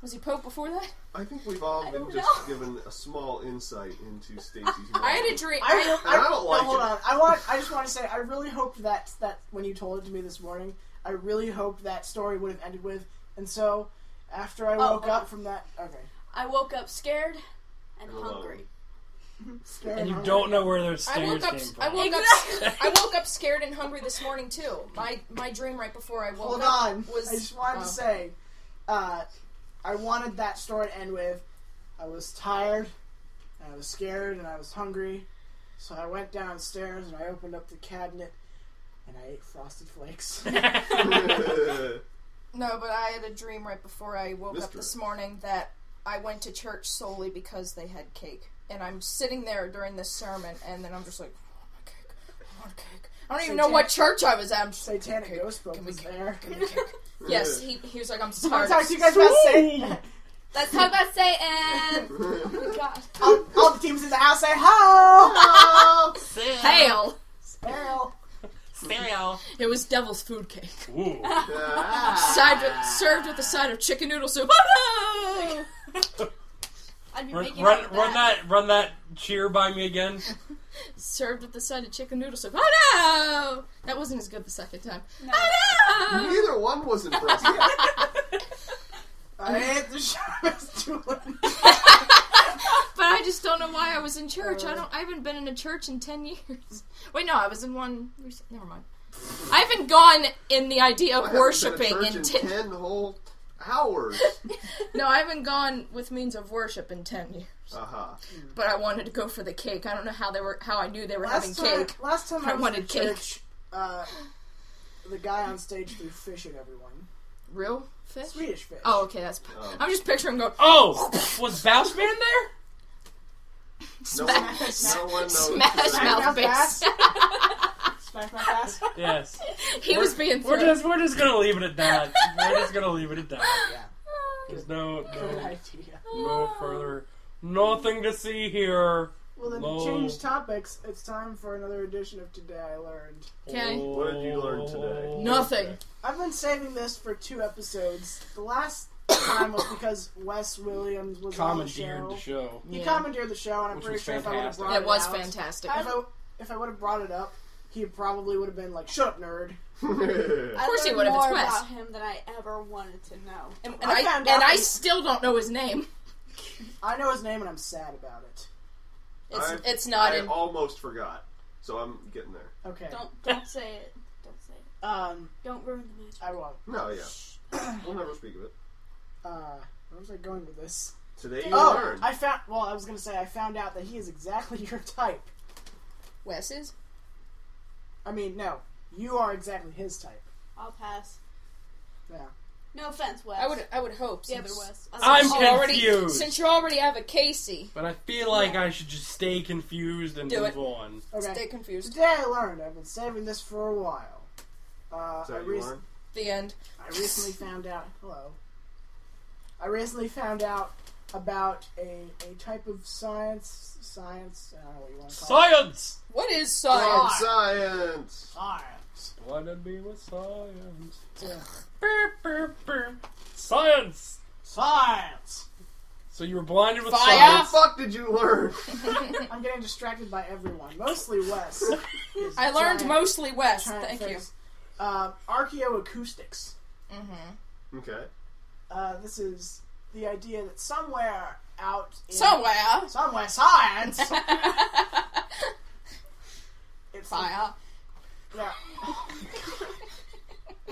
S4: was he Pope before that?
S3: I think we've all been
S6: don't
S3: just
S6: know.
S3: given a small insight into Stacy's
S4: I had a
S3: mind.
S4: dream.
S5: I
S3: don't like
S5: hold
S3: it.
S5: on. I just want to say, I really hoped that when you told it to me this morning, I really hoped that story would have ended with, and so after I woke up from that, okay,
S6: I woke up scared and
S3: Alone.
S6: hungry.
S5: scared
S2: And you
S5: hungry.
S2: don't know where those
S4: I
S2: stairs
S4: woke up.
S2: came from.
S4: I woke
S6: Exactly.
S4: up. I woke up scared and hungry this morning too. My dream right before I woke
S5: Hold
S4: up
S5: on.
S4: was.
S5: I just wanted
S4: oh.
S5: to say, I wanted that story to end with, I was tired, and I was scared, and I was hungry, so I went downstairs and I opened up the cabinet, and I ate Frosted Flakes.
S4: No, but I had a dream right before I woke up
S3: Mystery.
S4: this morning that I went to church solely because they had cake. And I'm sitting there during this sermon, and then I'm just like, I want cake. I don't even know what church I was at. I'm just like,
S5: Satanic
S4: cake.
S5: Ghost Book
S4: Give me
S5: was
S4: cake.
S5: there.
S4: Give me cake. Yes, he was like, I'm
S5: I
S4: tired.
S5: talked to you guys about Satan.
S6: Let's talk about Satan. Oh my God.
S5: All the teams in the house say, ho!
S4: Hail!
S5: Hail!
S2: Cereal.
S4: It was devil's food cake.
S2: Ooh.
S4: Served with a side of chicken noodle soup. Oh no!
S6: I'd be
S2: Run,
S6: making
S2: run,
S6: out with
S2: run that cheer by me again.
S4: Served with the side of chicken noodle soup. Oh no! That wasn't as good the second time.
S6: No.
S4: Oh no!
S3: Neither one was impressive.
S5: I ate the sharpest tulip.
S4: But I just don't know why I was in church. I haven't been in a church in 10 years. Wait, no, I was in one. Never mind. I haven't gone in the idea of worshiping in 10.
S3: 10 whole hours.
S4: No, I haven't gone with means of worship in 10 years.
S3: Aha.
S4: But I wanted to go for the cake. I don't know how I knew they were having cake.
S5: Last time
S4: I
S5: I was
S4: wanted
S5: in
S4: cake.
S5: church, the guy on stage threw fish at everyone.
S4: Real fish?
S5: Swedish fish.
S4: Oh, okay, that's.
S3: Oh.
S4: I'm just picturing going.
S2: Oh, was Bassman there?
S3: No one knows.
S4: Smash
S3: today.
S4: mouth bass.
S5: Smash my pass.
S2: Yes.
S4: He was being.
S2: We're just gonna leave it at that. We're just gonna leave it at that.
S5: Yeah.
S2: There's
S5: Good
S2: no
S5: idea.
S2: further, nothing to see here.
S5: Well, then
S2: No.
S5: to change topics, it's time for another edition of Today I Learned.
S4: Okay.
S3: What did you learn today?
S4: Nothing.
S5: I've been saving this for 2 episodes. The last time was because Wes Williams was
S2: Commandeered
S5: on
S2: the
S5: the show.
S2: show.
S5: He
S4: Yeah.
S5: commandeered the show, and I'm
S2: Which
S5: pretty
S2: was
S5: sure if I would have
S2: fantastic.
S5: brought
S4: It was
S5: out,
S4: fantastic.
S5: If I would have brought it up, he probably would have been like, "Shut up, nerd."
S6: Of
S4: course he
S6: I
S4: would
S6: learned
S4: have,
S6: more
S4: it's Wes.
S6: about him than I ever wanted to know.
S4: And
S5: I found out
S4: I
S5: he's-
S4: still don't know his name.
S5: I know his name, and I'm sad about it.
S4: It's not
S3: I
S4: in.
S3: almost forgot, so I'm getting there.
S5: Okay.
S6: Don't say it. Don't say it. Don't ruin the magic.
S5: I won't.
S3: No, yeah. We'll never speak of it.
S5: Where was I going with this?
S3: Today you
S5: Oh,
S3: learned.
S5: I was gonna say I found out that he is exactly your type.
S4: Wes is?
S5: I mean, no, you are exactly his type.
S6: I'll pass.
S5: Yeah.
S6: No offense, Wes.
S4: I would hope.
S6: The other
S4: Since,
S6: Wes.
S2: I'm
S4: already,
S2: confused.
S4: since you already have a Casey,
S2: But I feel like I should just stay confused and
S4: Do
S2: move
S4: it.
S2: on.
S5: Okay.
S4: stay confused.
S5: Today I learned. I've been saving this for a while.
S3: Is that you learned?
S4: The end.
S5: I recently found out. Hello. I recently found out about a type of science. Science. I don't know what you want to call
S2: Science!
S4: What is science?
S3: Science!
S5: Science.
S2: What to be with science?
S5: Yeah.
S2: Burr, burr, burr. Science!
S5: Science.
S2: So you were blinded with
S4: Fire!
S2: science.
S3: What the fuck did you learn?
S5: I'm getting distracted by everyone, mostly Wes.
S4: I learned mostly West.
S5: Trying to
S4: Thank you.
S5: fix, archaeoacoustics.
S4: Mm-hmm.
S3: Okay.
S5: This is the idea that somewhere out in...
S4: Somewhere.
S5: Science! It's
S4: Fire.
S5: Yeah.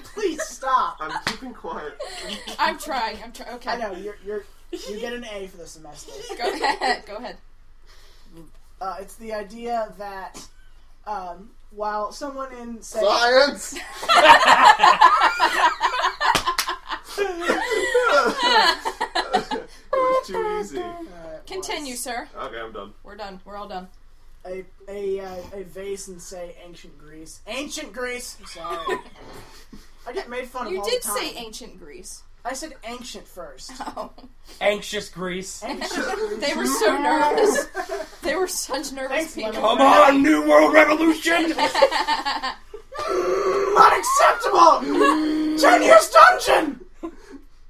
S5: Please stop.
S3: I'm keeping quiet.
S4: I'm trying. Okay.
S5: I know, you get an A for the semester.
S4: Go ahead.
S5: It's the idea that while someone in, say...
S3: Science! It was too easy.
S4: Continue, sir.
S3: Okay, I'm done.
S4: We're done. We're all done.
S5: A vase in, say, ancient Greece. Ancient Greece! Sorry. I get made fun of
S4: You
S5: all
S4: did
S5: the time.
S4: say ancient Greece.
S5: I said ancient first.
S4: Oh.
S2: Anxious Greece.
S5: Ancient Greece.
S4: They were so nervous. They were such nervous
S5: Thanks,
S4: people.
S5: Lemon.
S2: Come on, New World Revolution!
S5: Unacceptable! 10 years dungeon!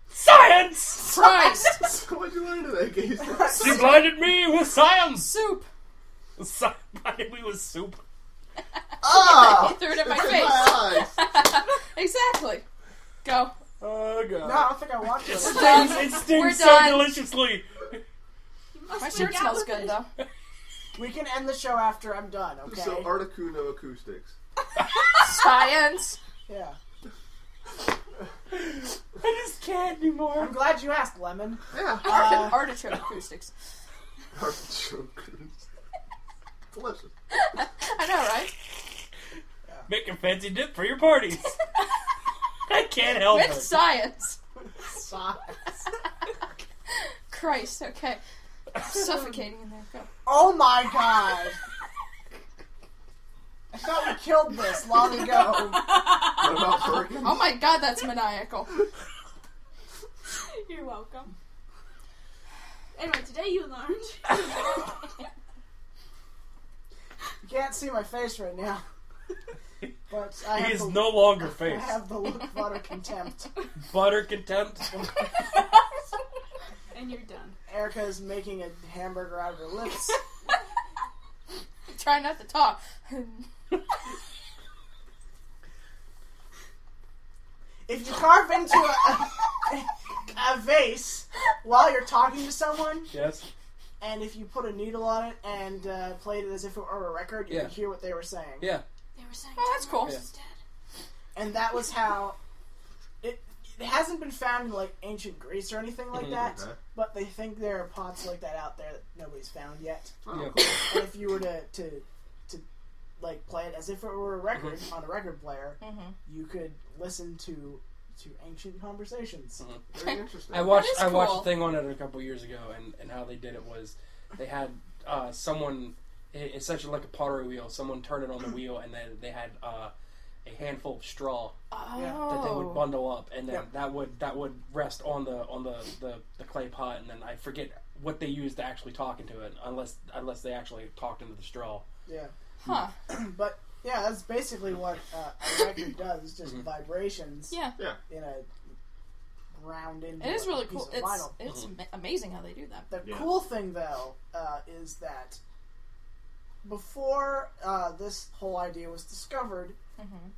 S2: Science!
S4: Christ!
S3: What'd you learn today, Casey?
S2: She blinded me with science!
S4: Soup.
S2: Blinded me with soup.
S3: Ah!
S4: You threw it in my
S3: It's in
S4: face.
S3: my eyes.
S4: Exactly. Go.
S2: Oh, God.
S5: No, I don't think I want to.
S2: It
S4: We're
S2: stings so
S4: done.
S2: deliciously.
S4: My shirt smells good, though.
S5: We can end the show after I'm done, okay?
S3: So, Articuno acoustics.
S4: Science.
S5: Yeah.
S2: I just can't anymore.
S5: I'm glad you asked, Lemon.
S3: Yeah.
S4: Artichoke acoustics.
S3: Artichoke. Delicious.
S4: I know, right?
S2: Make a fancy dip for your parties. I can't help
S4: With
S2: it.
S4: science.
S5: Science.
S4: Christ, okay. I'm suffocating in there. Go.
S5: Oh my god! I thought we killed this long ago.
S3: What about Perkins?
S4: Oh my god, that's maniacal.
S6: You're welcome. Anyway, today you learned.
S5: You can't see my face right now. But I
S2: He
S5: have,
S2: is
S5: the,
S2: no longer
S5: I
S2: face.
S5: have the look of utter contempt.
S2: Butter contempt.
S6: And you're done.
S5: Erica is making a hamburger out of her lips.
S4: Try not to talk.
S5: If you carve into a vase while you're talking to someone,
S2: Yes.
S5: and if you put a needle on it and played it as if it were a record, you
S2: Yeah.
S5: can hear what they were saying.
S2: Yeah.
S6: They were saying
S4: Oh, that's cool.
S6: Tom Rivers is dead.
S5: And that was how... It hasn't been found in, like, ancient Greece or anything like that,
S3: Okay.
S5: but they think there are pots like that out there that nobody's found yet.
S3: Oh,
S2: Yeah.
S3: cool.
S5: And if you were to like, play it as if it were a record on a record player, you could listen to ancient conversations.
S3: Very interesting.
S2: I watched
S4: That is
S2: a
S4: cool.
S2: thing on it a couple years ago, and how they did it was they had someone, essentially like a pottery wheel, someone turn it on the wheel, and then they had a handful of straw that they would bundle up, and then that would rest on the clay pot, and then I forget what they used to actually talk into it, unless they actually talked into the straw.
S5: Yeah.
S4: Huh.
S5: But, yeah, that's basically what a record does, just vibrations
S4: Yeah.
S5: in a ground into
S4: It is really
S5: a piece
S4: cool.
S5: of vinyl.
S4: It's amazing how they do that.
S5: The
S3: Yeah.
S5: cool thing, though, is that before this whole idea was discovered,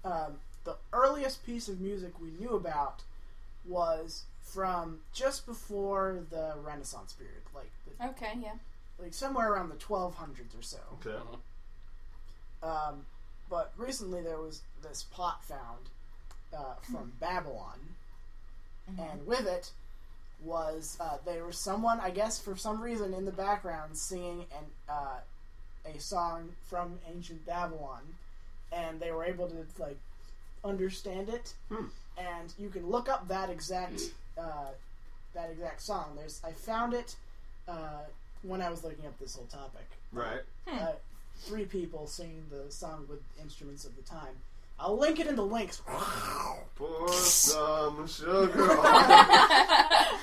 S5: the earliest piece of music we knew about was from just before the Renaissance period,
S4: Okay, yeah.
S5: like somewhere around the 1200s or so.
S3: Okay.
S5: But recently there was this pot found from Babylon, and with it was there was someone, I guess for some reason, in the background singing a song from ancient Babylon, and they were able to like understand it. And you can look up that exact song. I found it when I was looking up this whole topic.
S3: Right.
S5: 3 people singing the song with instruments of the time. I'll link it in the links.
S3: Pour some sugar on.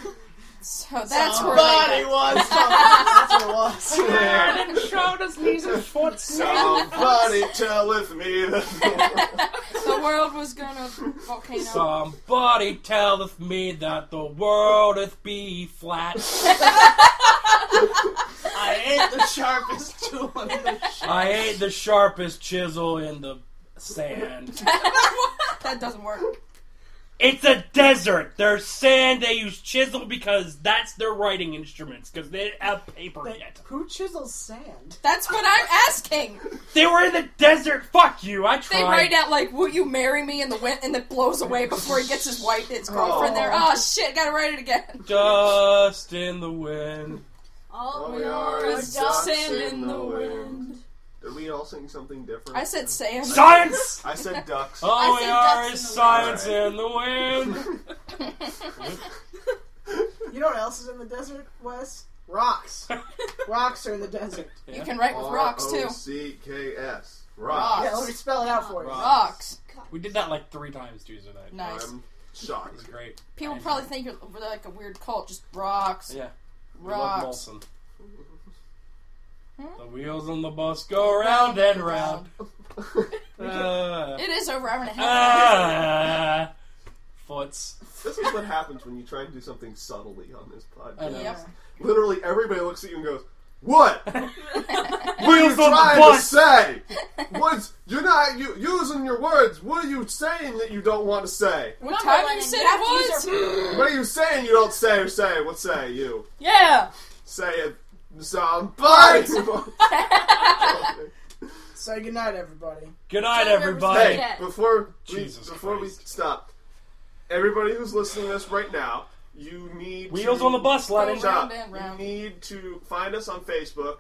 S4: So that's
S5: Somebody
S4: where
S5: was. That's what it was.
S2: Head and shoulders, knees and foot.
S3: Somebody telleth me that.
S4: So world was gonna volcano.
S2: Somebody telleth me that the world is be flat.
S5: I ain't the sharpest tool in the shed.
S2: I ain't the sharpest chisel in the sand.
S4: That doesn't work.
S2: It's a desert. There's sand. They use chisel because that's their writing instruments. Because they didn't have paper yet.
S5: Who chisels sand?
S4: That's what I'm asking.
S2: They were in the desert. Fuck you. I tried.
S4: They write out like, "Will you marry me?" in the wind, and it blows away before he gets his girlfriend there. Oh shit! Gotta write it again.
S2: Dust in the wind.
S6: All
S3: we are
S6: is
S3: ducks
S6: sand
S3: in
S6: in
S3: the
S6: the
S3: wind.
S6: wind.
S3: Did we all sing something different?
S4: I said sand.
S2: Science.
S3: I said ducks.
S2: All we
S6: said
S2: are
S6: ducks
S2: is
S6: in the
S2: science
S3: wind.
S2: in the wind.
S5: You know what else is in the desert, Wes? Rocks. Rocks are in the desert.
S4: You can write with rocks too.
S3: R-O-C-K-S. Rocks.
S5: Yeah, let me spell it out for you.
S4: Rocks.
S2: We did that like 3 times Tuesday night.
S4: Nice.
S3: I'm
S2: It
S3: shocked.
S2: was great.
S4: People probably think you're like a weird cult. Just rocks.
S2: Yeah. We love
S4: Rocks.
S2: Molson. The wheels on the bus go round and round.
S4: It is over an hour and a half.
S2: Foots.
S3: This is what happens when you try and do something subtly on this
S2: I know.
S3: podcast.
S4: Yep.
S3: Literally, everybody looks at you and goes, "What? What are you
S2: Wheels on the
S3: trying to
S2: bus.
S3: say? You're not using your words. What are you saying that you don't want to say?
S4: What time you said it was?
S3: What are you saying you don't say or say? What say you?
S4: Yeah.
S3: Say it. Somebody.
S5: Say goodnight, everybody.
S2: Good night,
S6: Joan Rivers
S2: everybody.
S6: said-
S3: Hey, before
S2: Jesus
S3: we
S2: Christ.
S3: stop, everybody who's listening to this right now, you need
S2: Wheels
S3: to
S2: on the bus, Lennon.
S3: Shut up.
S4: Round and round.
S3: You need to find us on Facebook,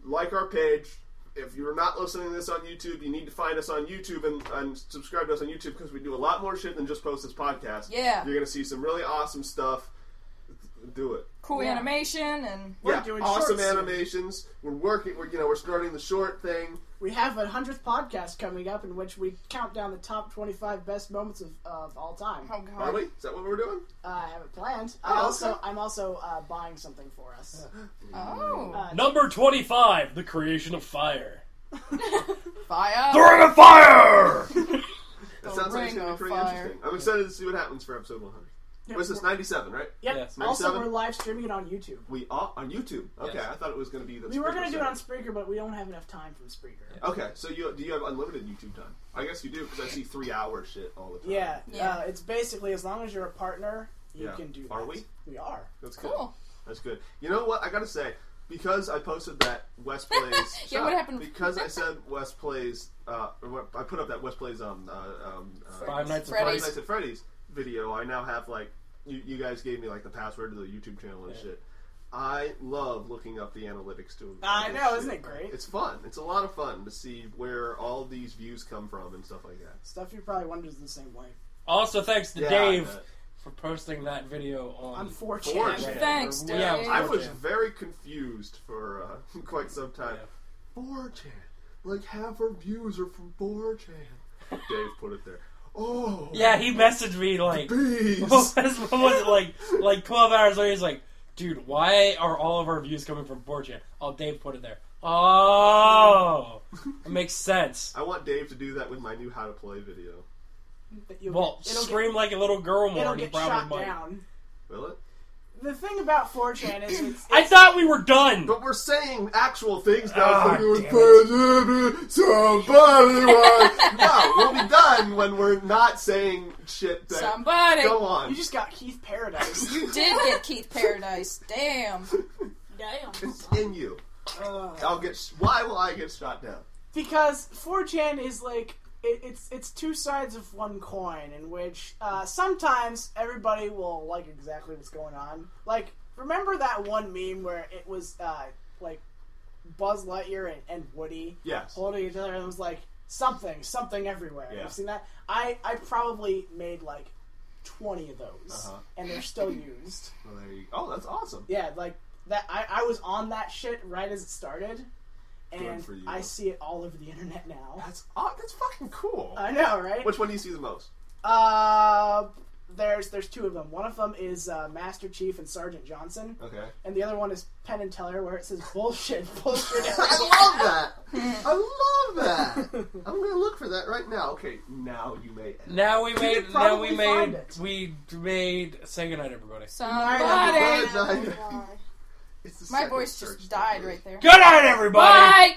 S3: like our page. If you're not listening to this on YouTube, you need to find us on YouTube and subscribe to us on YouTube because we do a lot more shit than just post this podcast.
S4: Yeah.
S3: You're going to see some really awesome stuff. Do it.
S4: Cool animation and
S5: We're
S3: Yeah,
S5: doing
S3: awesome
S5: shorts soon.
S3: animations. We're working. We're starting the short thing.
S5: We have a 100th podcast coming up in which we count down the top 25 best moments of all time.
S4: oh
S3: Are
S4: god.
S3: we? Is that what we're doing?
S5: I have it planned.
S3: Oh, okay.
S5: I'm also buying something for us.
S4: Oh.
S2: Number 25, the creation of fire.
S4: Fire.
S2: The Ring of Fire!
S3: That sounds like it's
S4: Ring
S3: going to
S4: of
S3: be pretty
S4: Fire.
S3: interesting. I'm excited to see what happens for episode 100. What's this, 97, right?
S5: Yep.
S2: Yes.
S5: Also,
S3: 97?
S5: we're live streaming it on YouTube.
S3: We are on YouTube. Okay,
S2: Yes.
S3: I thought it was going to be the
S5: We were going to do it on
S3: Spreaker
S5: Spreaker, but we don't have enough time from Spreaker.
S3: Okay, so do you have unlimited YouTube time? I guess you do, because I see 3-hour shit all the time.
S5: Yeah,
S4: Yeah.
S5: it's basically as long as you're a partner, you
S3: Yeah.
S5: can do that.
S3: Are we?
S5: We are.
S3: That's good.
S4: Cool.
S3: That's good. You know what? I gotta say, because I posted that West Plays...
S4: Yeah,
S3: Shut
S4: what
S3: up.
S4: happened?
S3: Because I said West Plays... I put up that West Plays...
S2: Five Nights at
S3: Five
S4: Freddy's.
S3: Nights at Freddy's video. I now have, like... You guys gave me, like, the password to the YouTube channel and shit. I love looking up the analytics to
S5: I
S3: this
S5: know,
S3: shit.
S5: isn't it great?
S3: It's fun. It's a lot of fun to see where all these views come from and stuff like that.
S5: Stuff you probably wonders the same way.
S2: Also, thanks to
S3: Yeah,
S2: Dave
S3: I bet.
S2: for posting that video
S5: On
S2: on
S5: 4chan.
S3: 4chan.
S4: Thanks,
S2: Or-
S4: Dave.
S2: yeah, it was
S3: I was
S2: 4chan.
S3: very confused for quite some time. 4chan. Like, half our views are from 4chan. Dave put it there. Oh.
S2: Yeah, he messaged me like,
S3: Bees.
S2: what was it, like 12 hours later, he's like, dude, why are all of our views coming from 4chan? Oh, Dave put it there. Oh, it makes sense.
S3: I want Dave to do that with my new How to Play video.
S2: Well,
S5: it'll
S2: scream like a little girl more,
S5: It'll
S2: and he
S5: get
S2: probably
S5: shot
S2: might.
S5: down.
S3: Will it?
S5: The thing about 4chan is it's
S2: I thought we were done.
S3: But we're saying actual things now.
S2: Ah,
S3: Somebody
S2: damn
S3: was. No, we'll be done when we're not saying shit that.
S4: Somebody.
S3: Go on.
S5: you just got Keith Paradise.
S4: You did get Keith Paradise. Damn.
S6: Damn.
S3: It's in you. I'll get. Why will I get shot down?
S5: Because 4chan is like it's two sides of one coin, in which sometimes everybody will like exactly what's going on. Like, remember that one meme where it was like Buzz Lightyear and Woody
S3: Yes.
S5: holding each other, and it was like something everywhere.
S3: Yeah.
S5: You've seen that? I probably made like 20 of those, and they're still used.
S3: Well, there you. Oh, that's awesome.
S5: Yeah, like that. I was on that shit right as it started, and
S3: Good for you.
S5: I see it all over the internet now.
S3: That's fucking cool.
S5: I know, right?
S3: Which one do you see the most?
S5: there's two of them. One of them is Master Chief and Sergeant Johnson.
S3: Okay.
S5: And the other one is Penn and Teller, where it says bullshit.
S3: I love that. I love that. I'm gonna look for that right now. Okay, now you may.
S5: We
S3: made.
S2: Say goodnight, everybody.
S4: Somebody.
S3: It's the
S4: My
S3: second
S4: voice
S3: search
S4: just
S3: that
S4: died
S3: way.
S4: right there.
S2: Good night, everybody.
S4: Bye.